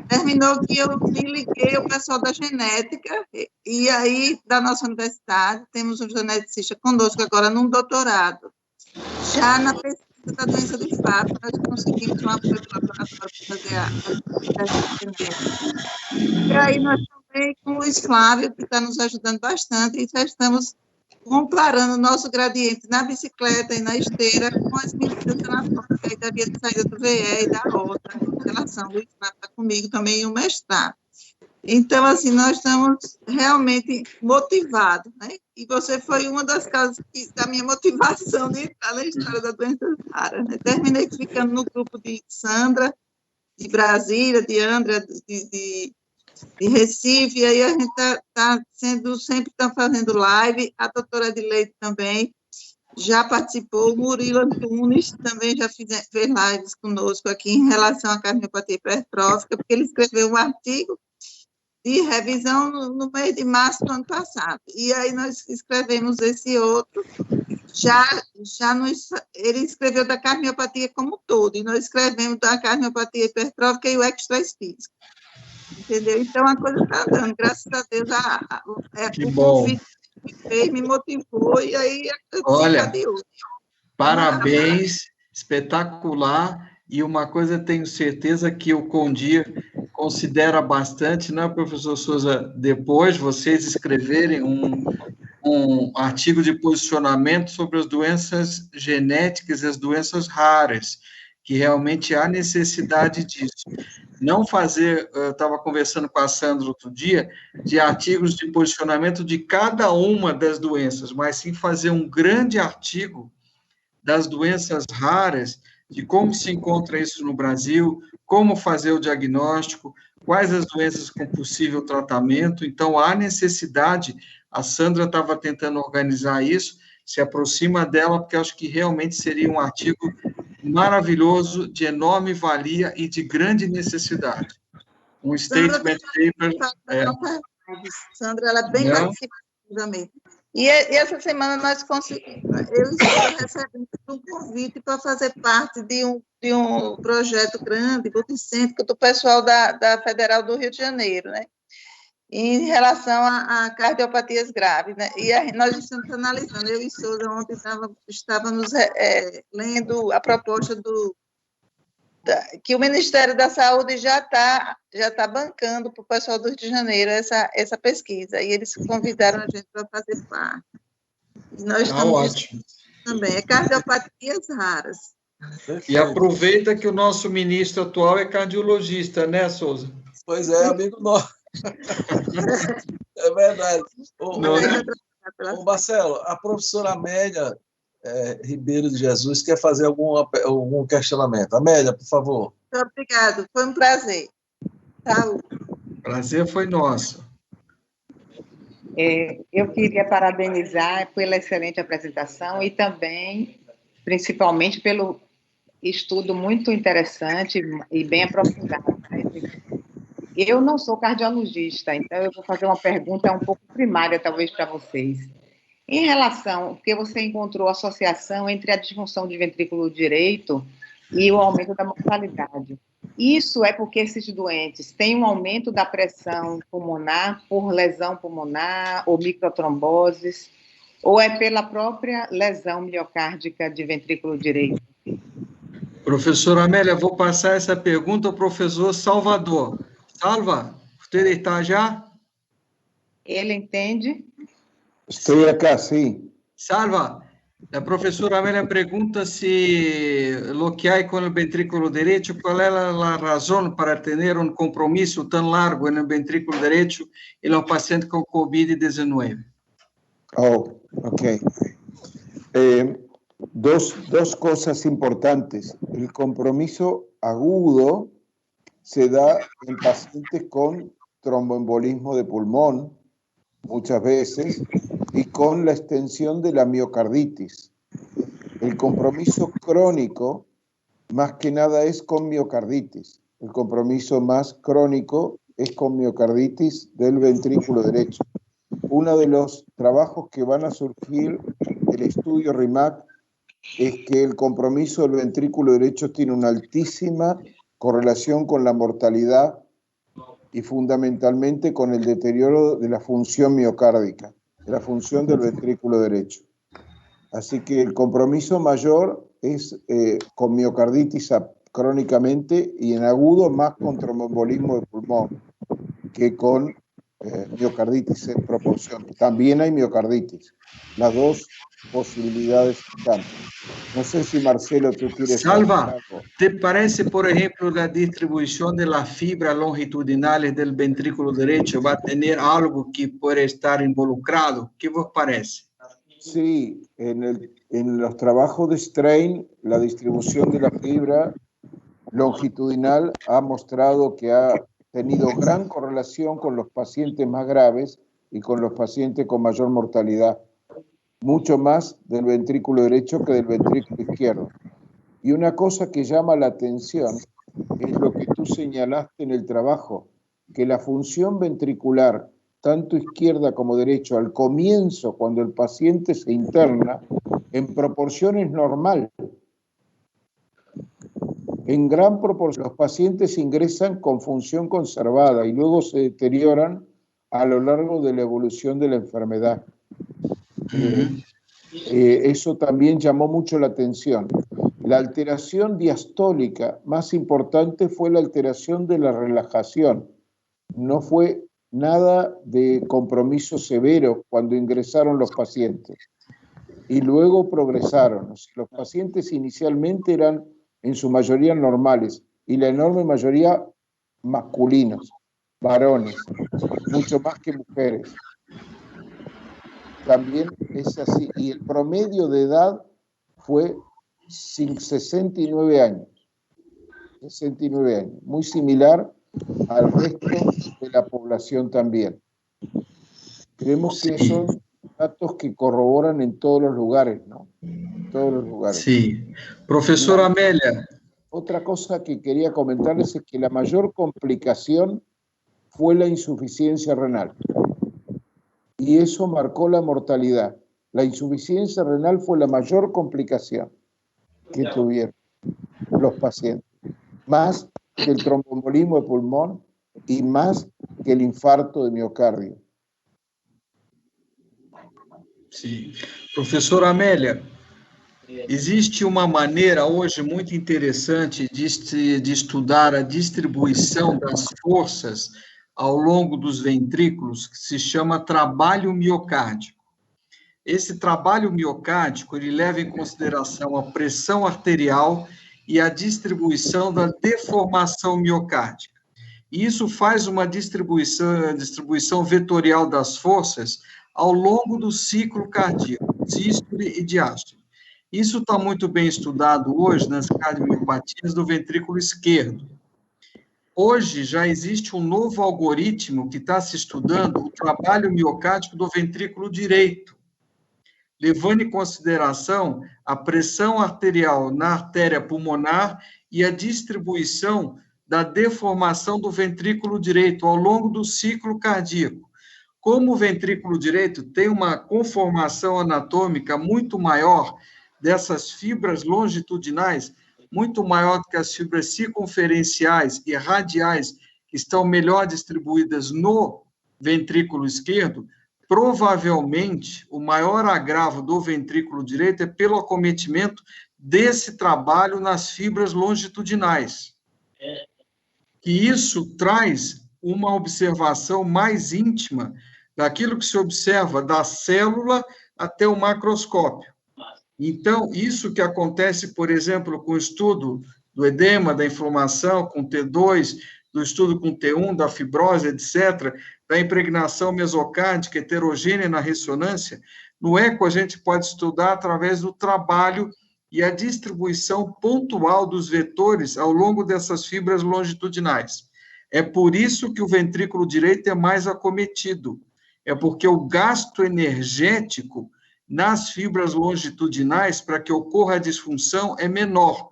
terminou que eu me liguei ao pessoal da genética, e aí, da nossa universidade, temos um geneticista conosco agora num doutorado, já na pesquisa da doença de Fábio, nós conseguimos um apoio do laboratório para fazer a E aí nós também com o Luiz Flávio, que está nos ajudando bastante, e já estamos comparando o nosso gradiente na bicicleta e na esteira com as medidas anatômicas da via de saída do VE e da outra relação. O Luiz Flávio está comigo também em um mestrado. Então, assim, nós estamos realmente motivados, né? E você foi uma das causas da minha motivação de entrar na história da doença rara, né? Terminei ficando no grupo de Sandra, de Brasília, de André, de Recife, e aí a gente sempre está fazendo live, a doutora Adileide também já participou, o Murilo Antunes também já fez lives conosco aqui em relação à cardiomiopatia hipertrófica, porque ele escreveu um artigo de revisão no mês de março do ano passado. E aí nós escrevemos esse outro, ele escreveu da carmiopatia como um todo, e nós escrevemos da carmiopatia hipertrófica e o estresse físico. Entendeu? Então, a coisa está andando, graças a Deus. Que bom. Convite que fez me motivou, e aí eu Olha, de olho. Parabéns, espetacular. E uma coisa tenho certeza que o Condir considera bastante, né, professor Souza? Depois vocês escreverem um artigo de posicionamento sobre as doenças genéticas e as doenças raras, que realmente há necessidade disso. Não fazer, eu estava conversando com a Sandra outro dia, de artigos de posicionamento de cada uma das doenças, mas sim fazer um grande artigo das doenças raras, de como se encontra isso no Brasil, como fazer o diagnóstico, quais as doenças com possível tratamento. Então, há necessidade, a Sandra estava tentando organizar isso, se aproxima dela, porque acho que realmente seria um artigo maravilhoso, de enorme valia e de grande necessidade. Um statement paper. Sandra, ela é bem participativa mesmo. E essa semana eu estou recebendo um convite para fazer parte de um projeto grande, multicêntrico, do pessoal da Federal do Rio de Janeiro, né? Em relação a cardiopatias graves, né? E nós estamos analisando, eu e Souza ontem estávamos lendo a proposta que o Ministério da Saúde já tá bancando para o pessoal do Rio de Janeiro essa pesquisa, e eles convidaram a gente para fazer parte. E nós estamos ótimo. Também, cardiopatias raras. E aproveita que o nosso ministro atual é cardiologista, né, Souza? Pois é, amigo nosso. É verdade. Ô, Marcelo, a professora Amélia Ribeiro de Jesus quer fazer algum questionamento. Amélia, por favor. Muito obrigado, foi um prazer. Saúde. Prazer foi nosso. Eu queria parabenizar pela excelente apresentação e também, principalmente, pelo estudo muito interessante e bem aprofundado. Eu não sou cardiologista, então eu vou fazer uma pergunta um pouco primária, talvez, para vocês. Em relação, porque você encontrou associação entre a disfunção de ventrículo direito e o aumento da mortalidade. Isso é porque esses doentes têm um aumento da pressão pulmonar por lesão pulmonar ou microtromboses, ou é pela própria lesão miocárdica de ventrículo direito? Professora Amélia, vou passar essa pergunta ao professor Salvador. Salva, você está já? Ele entende? Estou aqui, sim. Salva, a professora Amélia pergunta se lo que hay con el ventrículo derecho, ¿cuál es la razón para tener un compromiso tan largo en el ventrículo derecho en los pacientes con COVID-19? Oh, ok. Dos cosas importantes. El compromiso agudo se da en pacientes con tromboembolismo de pulmón, muchas veces, y con la extensión de la miocarditis. El compromiso crónico, más que nada, es con miocarditis. El compromiso más crónico es con miocarditis del ventrículo derecho. Uno de los trabajos que van a surgir del estudio RIMAC es que el compromiso del ventrículo derecho tiene una altísima correlación con la mortalidad y fundamentalmente con el deterioro de la función miocárdica, de la función del ventrículo derecho. Así que el compromiso mayor es con miocarditis crónicamente y en agudo más con tromboembolismo de pulmón que con miocarditis en proporción. También hay miocarditis. Las dos posibilidades están. No sé si, Marcelo, tú quieres... Salva, ¿te parece, por ejemplo, la distribución de las fibras longitudinales del ventrículo derecho va a tener algo que puede estar involucrado? ¿Qué vos parece? Sí, en los trabajos de Strain, la distribución de la fibra longitudinal ha mostrado que ha tenido gran correlación con los pacientes más graves y con los pacientes con mayor mortalidad, mucho más del ventrículo derecho que del ventrículo izquierdo. Y una cosa que llama la atención es lo que tú señalaste en el trabajo, que la función ventricular, tanto izquierda como derecha, al comienzo, cuando el paciente se interna, en proporción es normal. En gran proporción, los pacientes ingresan con función conservada y luego se deterioran a lo largo de la evolución de la enfermedad. Eso también llamó mucho la atención. La alteración diastólica más importante fue la alteración de la relajación. No fue nada de compromiso severo cuando ingresaron los pacientes. Y luego progresaron. Los pacientes inicialmente eran en su mayoría normales y la enorme mayoría masculinos, varones, mucho más que mujeres. También es así. Y el promedio de edad fue 69 años. 69 años. Muy similar al resto de la población también. Creemos que son datos que corroboran en todos los lugares, ¿no? En todos los lugares. Sí. Profesora Amélia. Otra cosa que quería comentarles es que la mayor complicación fue la insuficiencia renal. Y eso marcó la mortalidad. La insuficiencia renal fue la mayor complicación que tuvieron los pacientes. Más que el tromboembolismo de pulmón y más que el infarto de miocardio. Sim. Professora Amélia, existe uma maneira hoje muito interessante de estudar a distribuição das forças ao longo dos ventrículos, que se chama trabalho miocárdico. Esse trabalho miocárdico, ele leva em consideração a pressão arterial e a distribuição da deformação miocárdica. E isso faz uma distribuição vetorial das forças ao longo do ciclo cardíaco, sístole e diástole. Isso está muito bem estudado hoje nas cardiomiopatias do ventrículo esquerdo. Hoje já existe um novo algoritmo que está se estudando o trabalho miocárdico do ventrículo direito, levando em consideração a pressão arterial na artéria pulmonar e a distribuição da deformação do ventrículo direito ao longo do ciclo cardíaco. Como o ventrículo direito tem uma conformação anatômica muito maior dessas fibras longitudinais, muito maior do que as fibras circunferenciais e radiais, que estão melhor distribuídas no ventrículo esquerdo, provavelmente o maior agravo do ventrículo direito é pelo acometimento desse trabalho nas fibras longitudinais. E isso traz uma observação mais íntima daquilo que se observa da célula até o macroscópio. Então, isso que acontece, por exemplo, com o estudo do edema, da inflamação, com T2, do estudo com T1, da fibrose, etc., da impregnação mesocárdica heterogênea na ressonância, no eco a gente pode estudar através do trabalho e a distribuição pontual dos vetores ao longo dessas fibras longitudinais. É por isso que o ventrículo direito é mais acometido. É porque o gasto energético nas fibras longitudinais, para que ocorra a disfunção, é menor.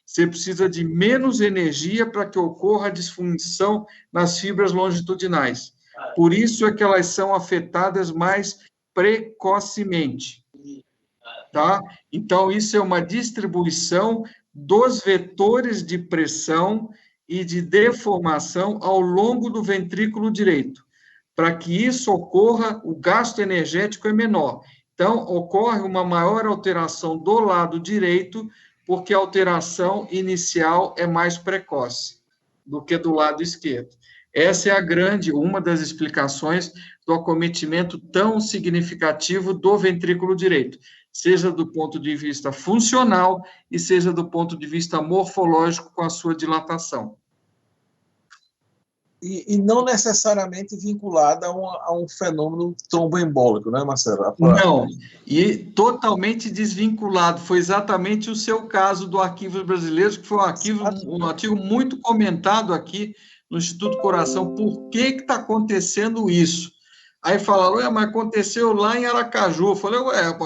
Você precisa de menos energia para que ocorra a disfunção nas fibras longitudinais. Por isso é que elas são afetadas mais precocemente. Tá? Então, isso é uma distribuição dos vetores de pressão e de deformação ao longo do ventrículo direito. Para que isso ocorra, o gasto energético é menor. Então, ocorre uma maior alteração do lado direito, porque a alteração inicial é mais precoce do que do lado esquerdo. Essa é uma das explicações do acometimento tão significativo do ventrículo direito, seja do ponto de vista funcional e seja do ponto de vista morfológico com a sua dilatação. E não necessariamente vinculada a um fenômeno tromboembólico, né, Marcelo? Não, e totalmente desvinculado. Foi exatamente o seu caso do Arquivos Brasileiros, que foi um artigo muito comentado aqui no Instituto Coração. Por que está acontecendo isso? Aí falaram, mas aconteceu lá em Aracaju. Eu falei,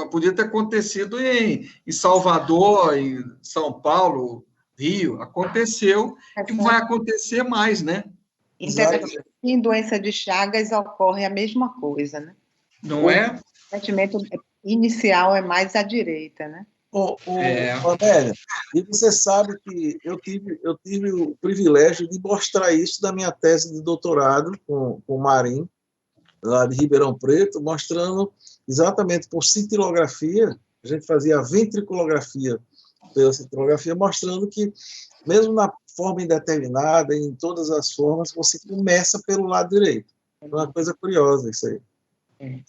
podia ter acontecido em Salvador, em São Paulo, Rio. Aconteceu e vai acontecer mais, né? Em doença de Chagas ocorre a mesma coisa, né? Não é? O sentimento inicial é mais à direita, né? Amélia, e você sabe que eu tive o privilégio de mostrar isso na minha tese de doutorado com o Marim, lá de Ribeirão Preto, mostrando exatamente por cintilografia, a gente fazia a ventriculografia pela cintilografia, mostrando que, mesmo na forma indeterminada, em todas as formas, você começa pelo lado direito. É uma coisa curiosa isso aí.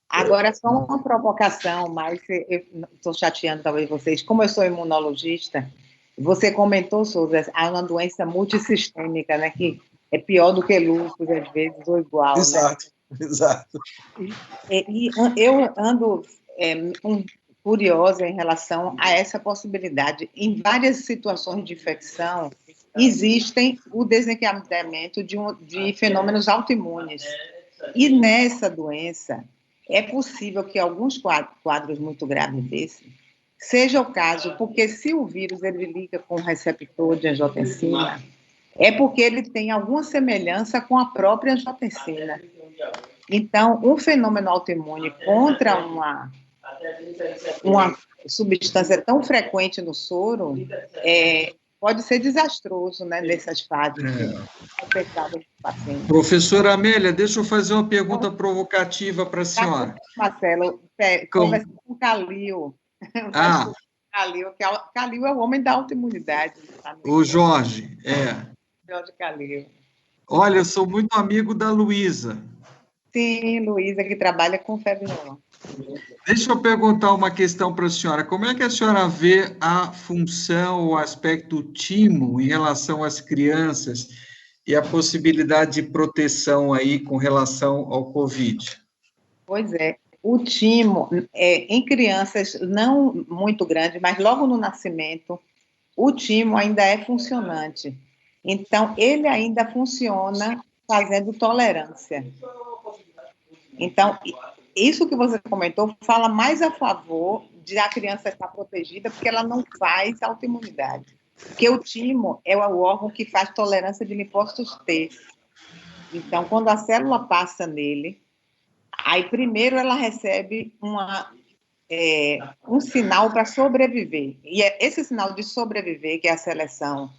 Agora, só uma provocação, mas eu estou chateando talvez vocês. Como eu sou imunologista, você comentou sobre uma doença multissistêmica, né, que é pior do que lúpus, às vezes, ou igual. Exato, né? Exato. E eu ando curiosa em relação a essa possibilidade. Em várias situações de infecção, existem o desencadeamento de fenômenos autoimunes. E nessa doença, é possível que alguns quadros muito graves desse seja o caso, porque se o vírus ele liga com o receptor de angiotensina, é porque ele tem alguma semelhança com a própria angiotensina. Então, um fenômeno autoimune contra uma substância tão frequente no soro pode ser desastroso, né, nessas fases. Professora Amélia, deixa eu fazer uma pergunta provocativa para a senhora. Marcelo, conversa com o Calil. Calil é o homem da autoimunidade. O Jorge, Jorge Calil. Olha, eu sou muito amigo da Luísa. Sim, Luísa, que trabalha com febre normal. Deixa eu perguntar uma questão para a senhora. Como é que a senhora vê a função, o aspecto timo em relação às crianças e a possibilidade de proteção aí com relação ao Covid? Pois é. O timo, em crianças não muito grandes, mas logo no nascimento, o timo ainda é funcionante. Então, ele ainda funciona fazendo tolerância. Então, isso que você comentou fala mais a favor de a criança estar protegida, porque ela não faz autoimunidade. Porque o timo é o órgão que faz tolerância de linfócitos T. Então, quando a célula passa nele, aí primeiro ela recebe um sinal para sobreviver. E esse sinal de sobreviver, que é a seleção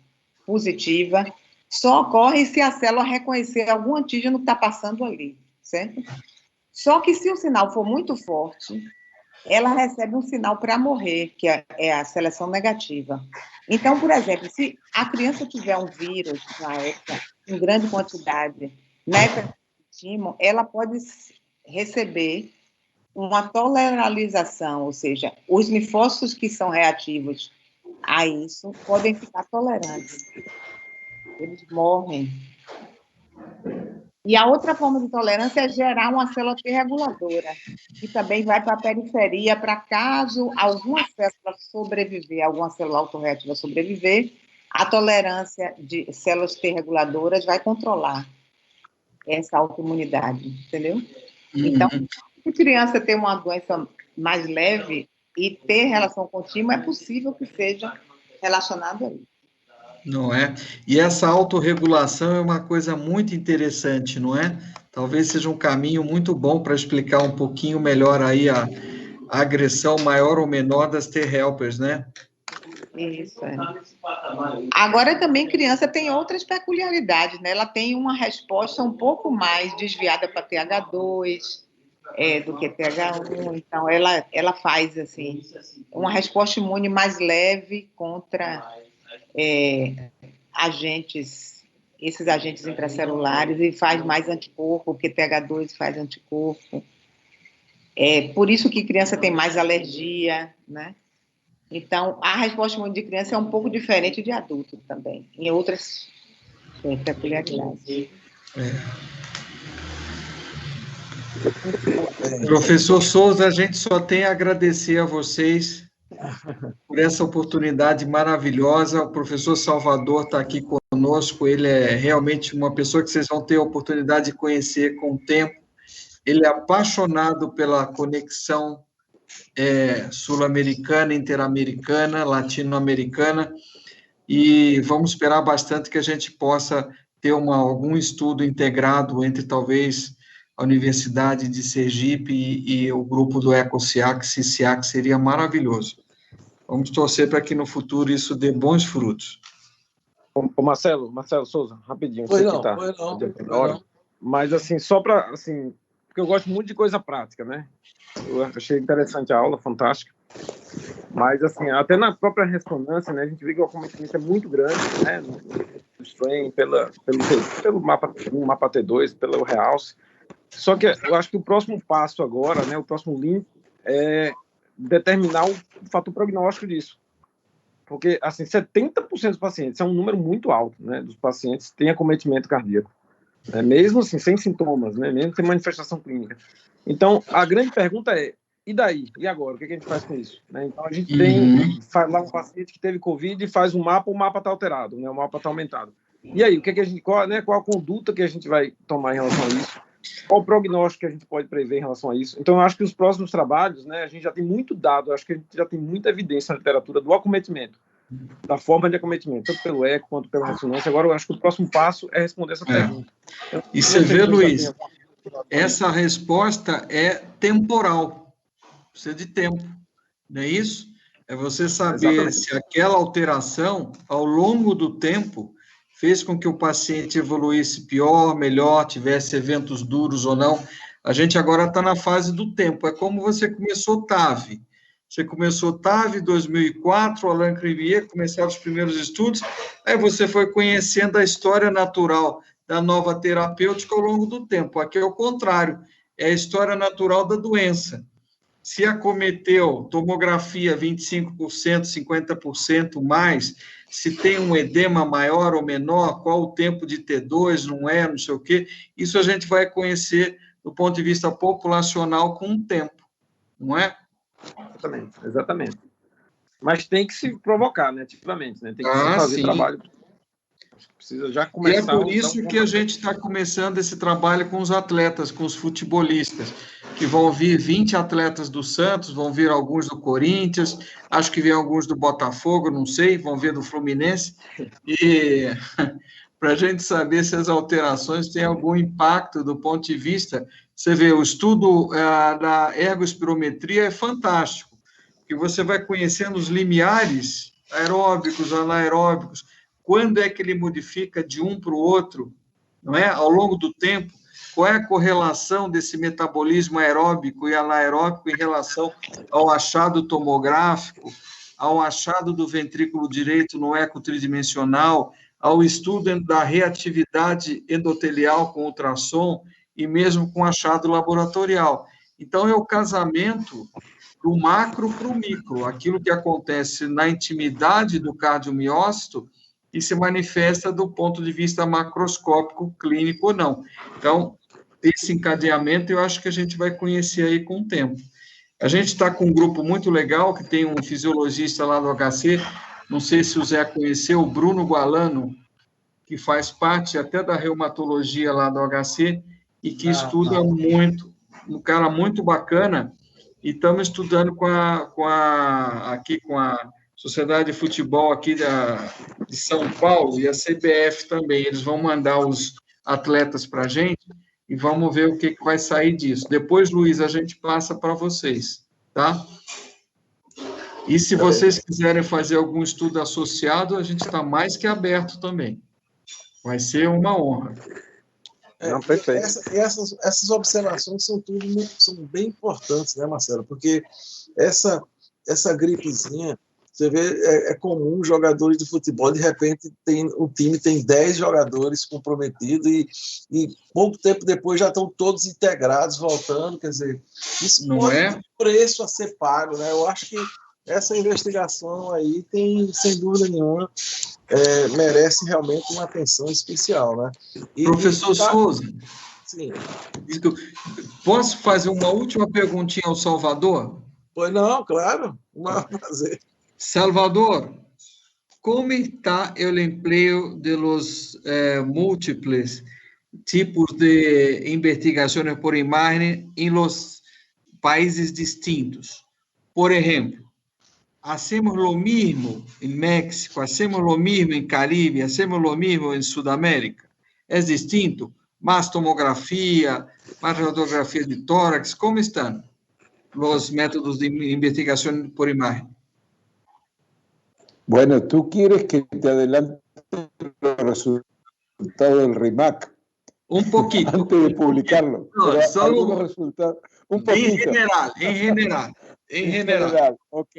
positiva, só ocorre se a célula reconhecer algum antígeno que está passando ali, certo? Só que se o sinal for muito forte, ela recebe um sinal para morrer, que é a seleção negativa. Então, por exemplo, se a criança tiver um vírus na época, em grande quantidade, na época do timo, ela pode receber uma toleralização, ou seja, os linfócitos que são reativos a isso podem ficar tolerantes. Eles morrem. E a outra forma de tolerância é gerar uma célula T reguladora, que também vai para a periferia, para caso alguma célula sobreviver, alguma célula autorreativa sobreviver, a tolerância de células T reguladoras vai controlar essa autoimunidade, entendeu? Então, se a criança tem uma doença mais leve e ter relação com o timo, é possível que seja relacionado a isso. Não é? E essa autorregulação é uma coisa muito interessante, não é? Talvez seja um caminho muito bom para explicar um pouquinho melhor aí a agressão maior ou menor das T-helpers, né? Isso, Agora, também, criança tem outras peculiaridades, né? Ela tem uma resposta um pouco mais desviada para TH2 do que TH1, então ela faz, assim, uma resposta imune mais leve contra esses agentes intracelulares e faz mais anticorpo, porque TH2 faz anticorpo. Por isso que criança tem mais alergia, né? Então, a resposta imune de criança é um pouco diferente de adulto também, em outras peculiaridades. Professor Souza, a gente só tem a agradecer a vocês por essa oportunidade maravilhosa. O professor Salvador está aqui conosco, ele é realmente uma pessoa que vocês vão ter a oportunidade de conhecer com o tempo. Ele é apaixonado pela conexão sul-americana, interamericana, latino-americana, e vamos esperar bastante que a gente possa ter algum estudo integrado entre, talvez, a Universidade de Sergipe e o grupo do EcoSIAC, CICIAC, seria maravilhoso. Vamos torcer para que no futuro isso dê bons frutos. Ô Marcelo Souza, rapidinho. Foi não. Mas, assim, só para, assim, porque eu gosto muito de coisa prática, né? Eu achei interessante a aula, fantástica. Mas, assim, até na própria ressonância, né, a gente vê que o acometimento é muito grande, né? No strain, pelo mapa 1, mapa T2, pelo realce. Só que eu acho que o próximo passo agora, né, o próximo link, é determinar o fator prognóstico disso. Porque, assim, 70% dos pacientes, é um número muito alto, né, dos pacientes têm acometimento cardíaco. Né, mesmo assim, sem sintomas, né, mesmo sem manifestação clínica. Então, a grande pergunta é, e daí? E agora? O que a gente faz com isso? Né, então, a gente faz lá um paciente que teve Covid e faz um mapa, o mapa está alterado, né, o mapa está aumentado. E aí, qual a conduta que a gente vai tomar em relação a isso? Qual o prognóstico que a gente pode prever em relação a isso? Então, eu acho que os próximos trabalhos, né, a gente já tem muito dado, acho que a gente já tem muita evidência na literatura do acometimento, da forma de acometimento, tanto pelo eco quanto pela ressonância. Agora, eu acho que o próximo passo é responder essa pergunta. E você vê, Luiz, essa resposta é temporal, precisa de tempo, não é isso? É você saber se aquela alteração, ao longo do tempo, fez com que o paciente evoluísse pior, melhor, tivesse eventos duros ou não. A gente agora está na fase do tempo. É como você começou TAV. Você começou TAV em 2004, Alain Crivier, começaram os primeiros estudos, aí você foi conhecendo a história natural da nova terapêutica ao longo do tempo. Aqui é o contrário, é a história natural da doença. Se acometeu tomografia 25%, 50% mais, se tem um edema maior ou menor, qual o tempo de T2, não sei o quê, isso a gente vai conhecer do ponto de vista populacional com o tempo, não é? Exatamente. Mas tem que se provocar, né, ativamente, né? Tem que se fazer trabalho. Precisa já começar. E é por isso que a gente está começando esse trabalho com os atletas, com os futebolistas, que vão vir 20 atletas do Santos, vão vir alguns do Corinthians, acho que vem alguns do Botafogo, não sei, vão vir do Fluminense, e para a gente saber se as alterações têm algum impacto do ponto de vista. Você vê, o estudo da ergospirometria é fantástico, porque você vai conhecendo os limiares aeróbicos, anaeróbicos, quando é que ele modifica de um para o outro, não é? Ao longo do tempo, qual é a correlação desse metabolismo aeróbico e anaeróbico em relação ao achado tomográfico, ao achado do ventrículo direito no eco tridimensional, ao estudo da reatividade endotelial com ultrassom e mesmo com achado laboratorial. Então, é o casamento do macro para o micro, aquilo que acontece na intimidade do cardiomiócito e se manifesta do ponto de vista macroscópico, clínico ou não. Então, esse encadeamento eu acho que a gente vai conhecer aí com o tempo. A gente está com um grupo muito legal, que tem um fisiologista lá do HC, não sei se o Zé conheceu, o Bruno Gualano, que faz parte até da reumatologia lá do HC, e que estuda muito, um cara muito bacana, e estamos estudando aqui com a Sociedade de Futebol aqui de São Paulo e a CBF também. Eles vão mandar os atletas para a gente e vamos ver o que vai sair disso. Depois, Luiz, a gente passa para vocês, tá? E se vocês quiserem fazer algum estudo associado, a gente está mais que aberto também. Vai ser uma honra. Essas observações são bem importantes, né, Marcelo? Porque essa gripezinha, você vê, é comum jogadores de futebol, de repente o time tem 10 jogadores comprometidos e pouco tempo depois já estão todos integrados, voltando, quer dizer, isso não é um preço a ser pago, né? Eu acho que essa investigação aí tem, sem dúvida nenhuma, merece realmente uma atenção especial, né? Professor Souza, sim. Posso fazer uma última perguntinha ao Salvador? Pois não, claro, um prazer. Salvador, como está o emprego de los múltiples tipos de investigações por imagem em los países distintos? Por exemplo, hacemos lo mismo en México, hacemos lo mismo en Caribe, hacemos lo mismo en Sudamérica. ¿Es distinto? ¿Más tomografía, más radiografía de tórax? ¿Cómo están los métodos de investigación por imagen? Bueno, tú quieres que te adelante los resultados del RIMAC. Un poquito. Antes de publicarlo. No, Pero solo algunos resultados. Un poquito. En general. Ok.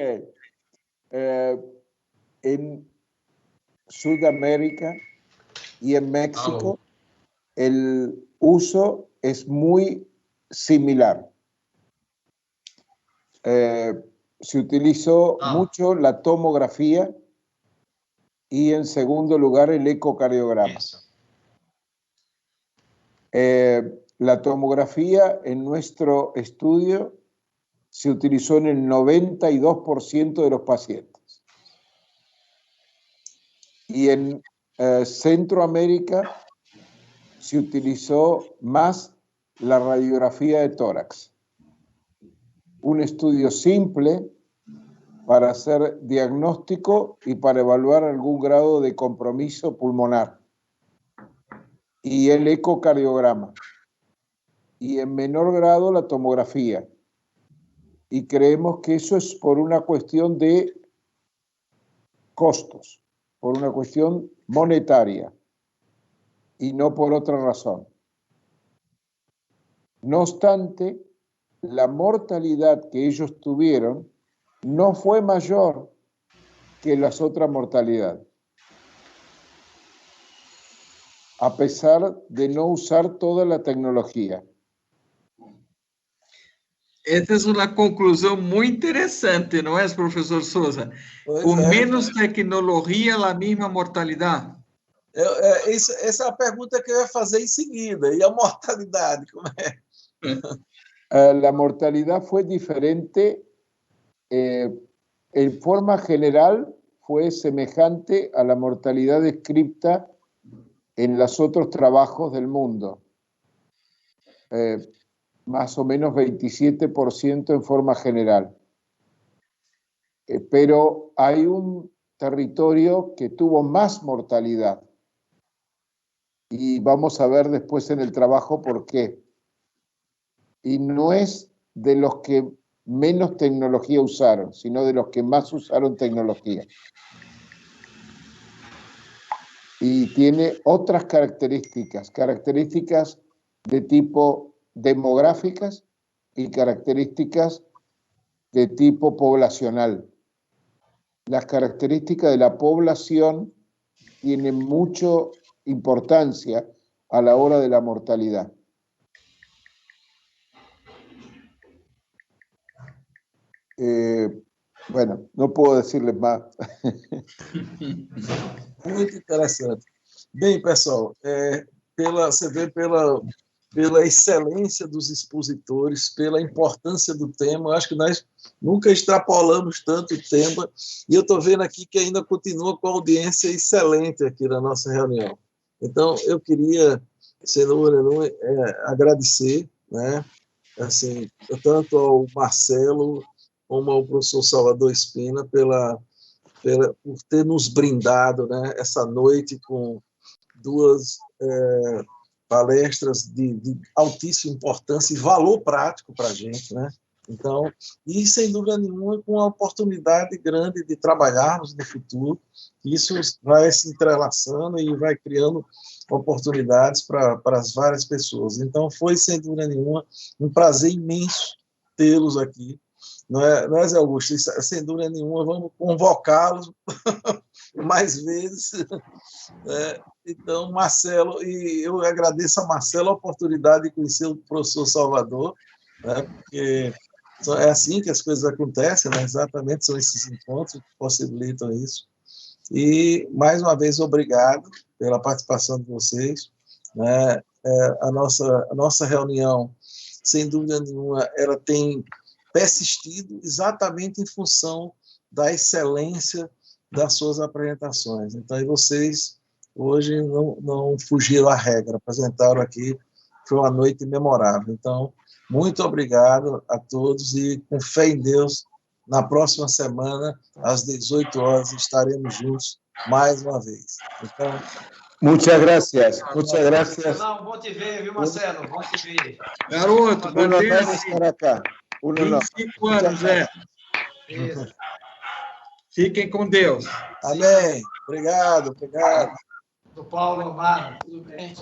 En Sudamérica y en México, el uso es muy similar. Se utilizó mucho la tomografía y, en segundo lugar, el ecocardiograma. La tomografía en nuestro estudio se utilizó en el 92% de los pacientes. Y en Centroamérica se utilizó más la radiografía de tórax. Un estudio simple para hacer diagnóstico y para evaluar algún grado de compromiso pulmonar. Y el ecocardiograma. Y en menor grado la tomografía. Y creemos que eso es por una cuestión de costos, por una cuestión monetaria y no por otra razón. No obstante, la mortalidad que ellos tuvieron no fue mayor que las otras mortalidades, a pesar de no usar toda la tecnología. Essa é uma conclusão muito interessante, não é, professor Souza? Com menos tecnologia, a mesma mortalidade? Essa é a pergunta que eu ia fazer em seguida. E a mortalidade, como é? La mortalidad fue diferente. En forma general, fue semejante a la mortalidad descrita en los otros trabajos del mundo. Más o menos 27% en forma general. Pero hay un territorio que tuvo más mortalidad. Y vamos a ver después en el trabajo por qué. Y no es de los que menos tecnología usaron, sino de los que más usaron tecnología. Y tiene otras características de tipo demográficas y características de tipo poblacional. Las características de la población tienen mucha importancia a la hora de la mortalidad. Bueno, não posso dizer mais. Muito interessante. Bem, pessoal, você vê pela excelência dos expositores, pela importância do tema, eu acho que nós nunca extrapolamos tanto o tema, e eu estou vendo aqui que ainda continua com a audiência excelente aqui na nossa reunião. Então, eu queria, Cenoura, agradecer, né, assim, tanto ao Marcelo como ao professor Salvador Espina por ter nos brindado, né, essa noite com duas palestras de altíssima importância e valor prático para a gente, né? Então, e sem dúvida nenhuma, com a oportunidade grande de trabalharmos no futuro, isso vai se entrelaçando e vai criando oportunidades para as várias pessoas. Então, foi, sem dúvida nenhuma, um prazer imenso tê-los aqui. Não é, Zé Augusto? Sem dúvida nenhuma, vamos convocá-los mais vezes. Né? Então, Marcelo, e eu agradeço a Marcelo a oportunidade de conhecer o professor Salvador, né? Porque é assim que as coisas acontecem, né? Exatamente, são esses encontros que possibilitam isso. E, mais uma vez, obrigado pela participação de vocês. Né? A nossa reunião, sem dúvida nenhuma, ela tem persistido exatamente em função da excelência das suas apresentações. Então, e vocês, hoje, não fugiram à regra, apresentaram aqui, foi uma noite memorável. Então, muito obrigado a todos e, com fé em Deus, na próxima semana, às 18 horas, estaremos juntos mais uma vez. Então, Muchas gracias. Muchas gracias. Não, bom te ver, viu, Marcelo? Bom te ver. Garoto, Un honor mantém-se estar acá. Un honor. 25 anos, Zé. Isso. Fiquem com Deus. Amém. Obrigado, obrigado. Do Paulo Amado, tudo bem?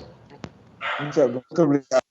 Muito obrigado.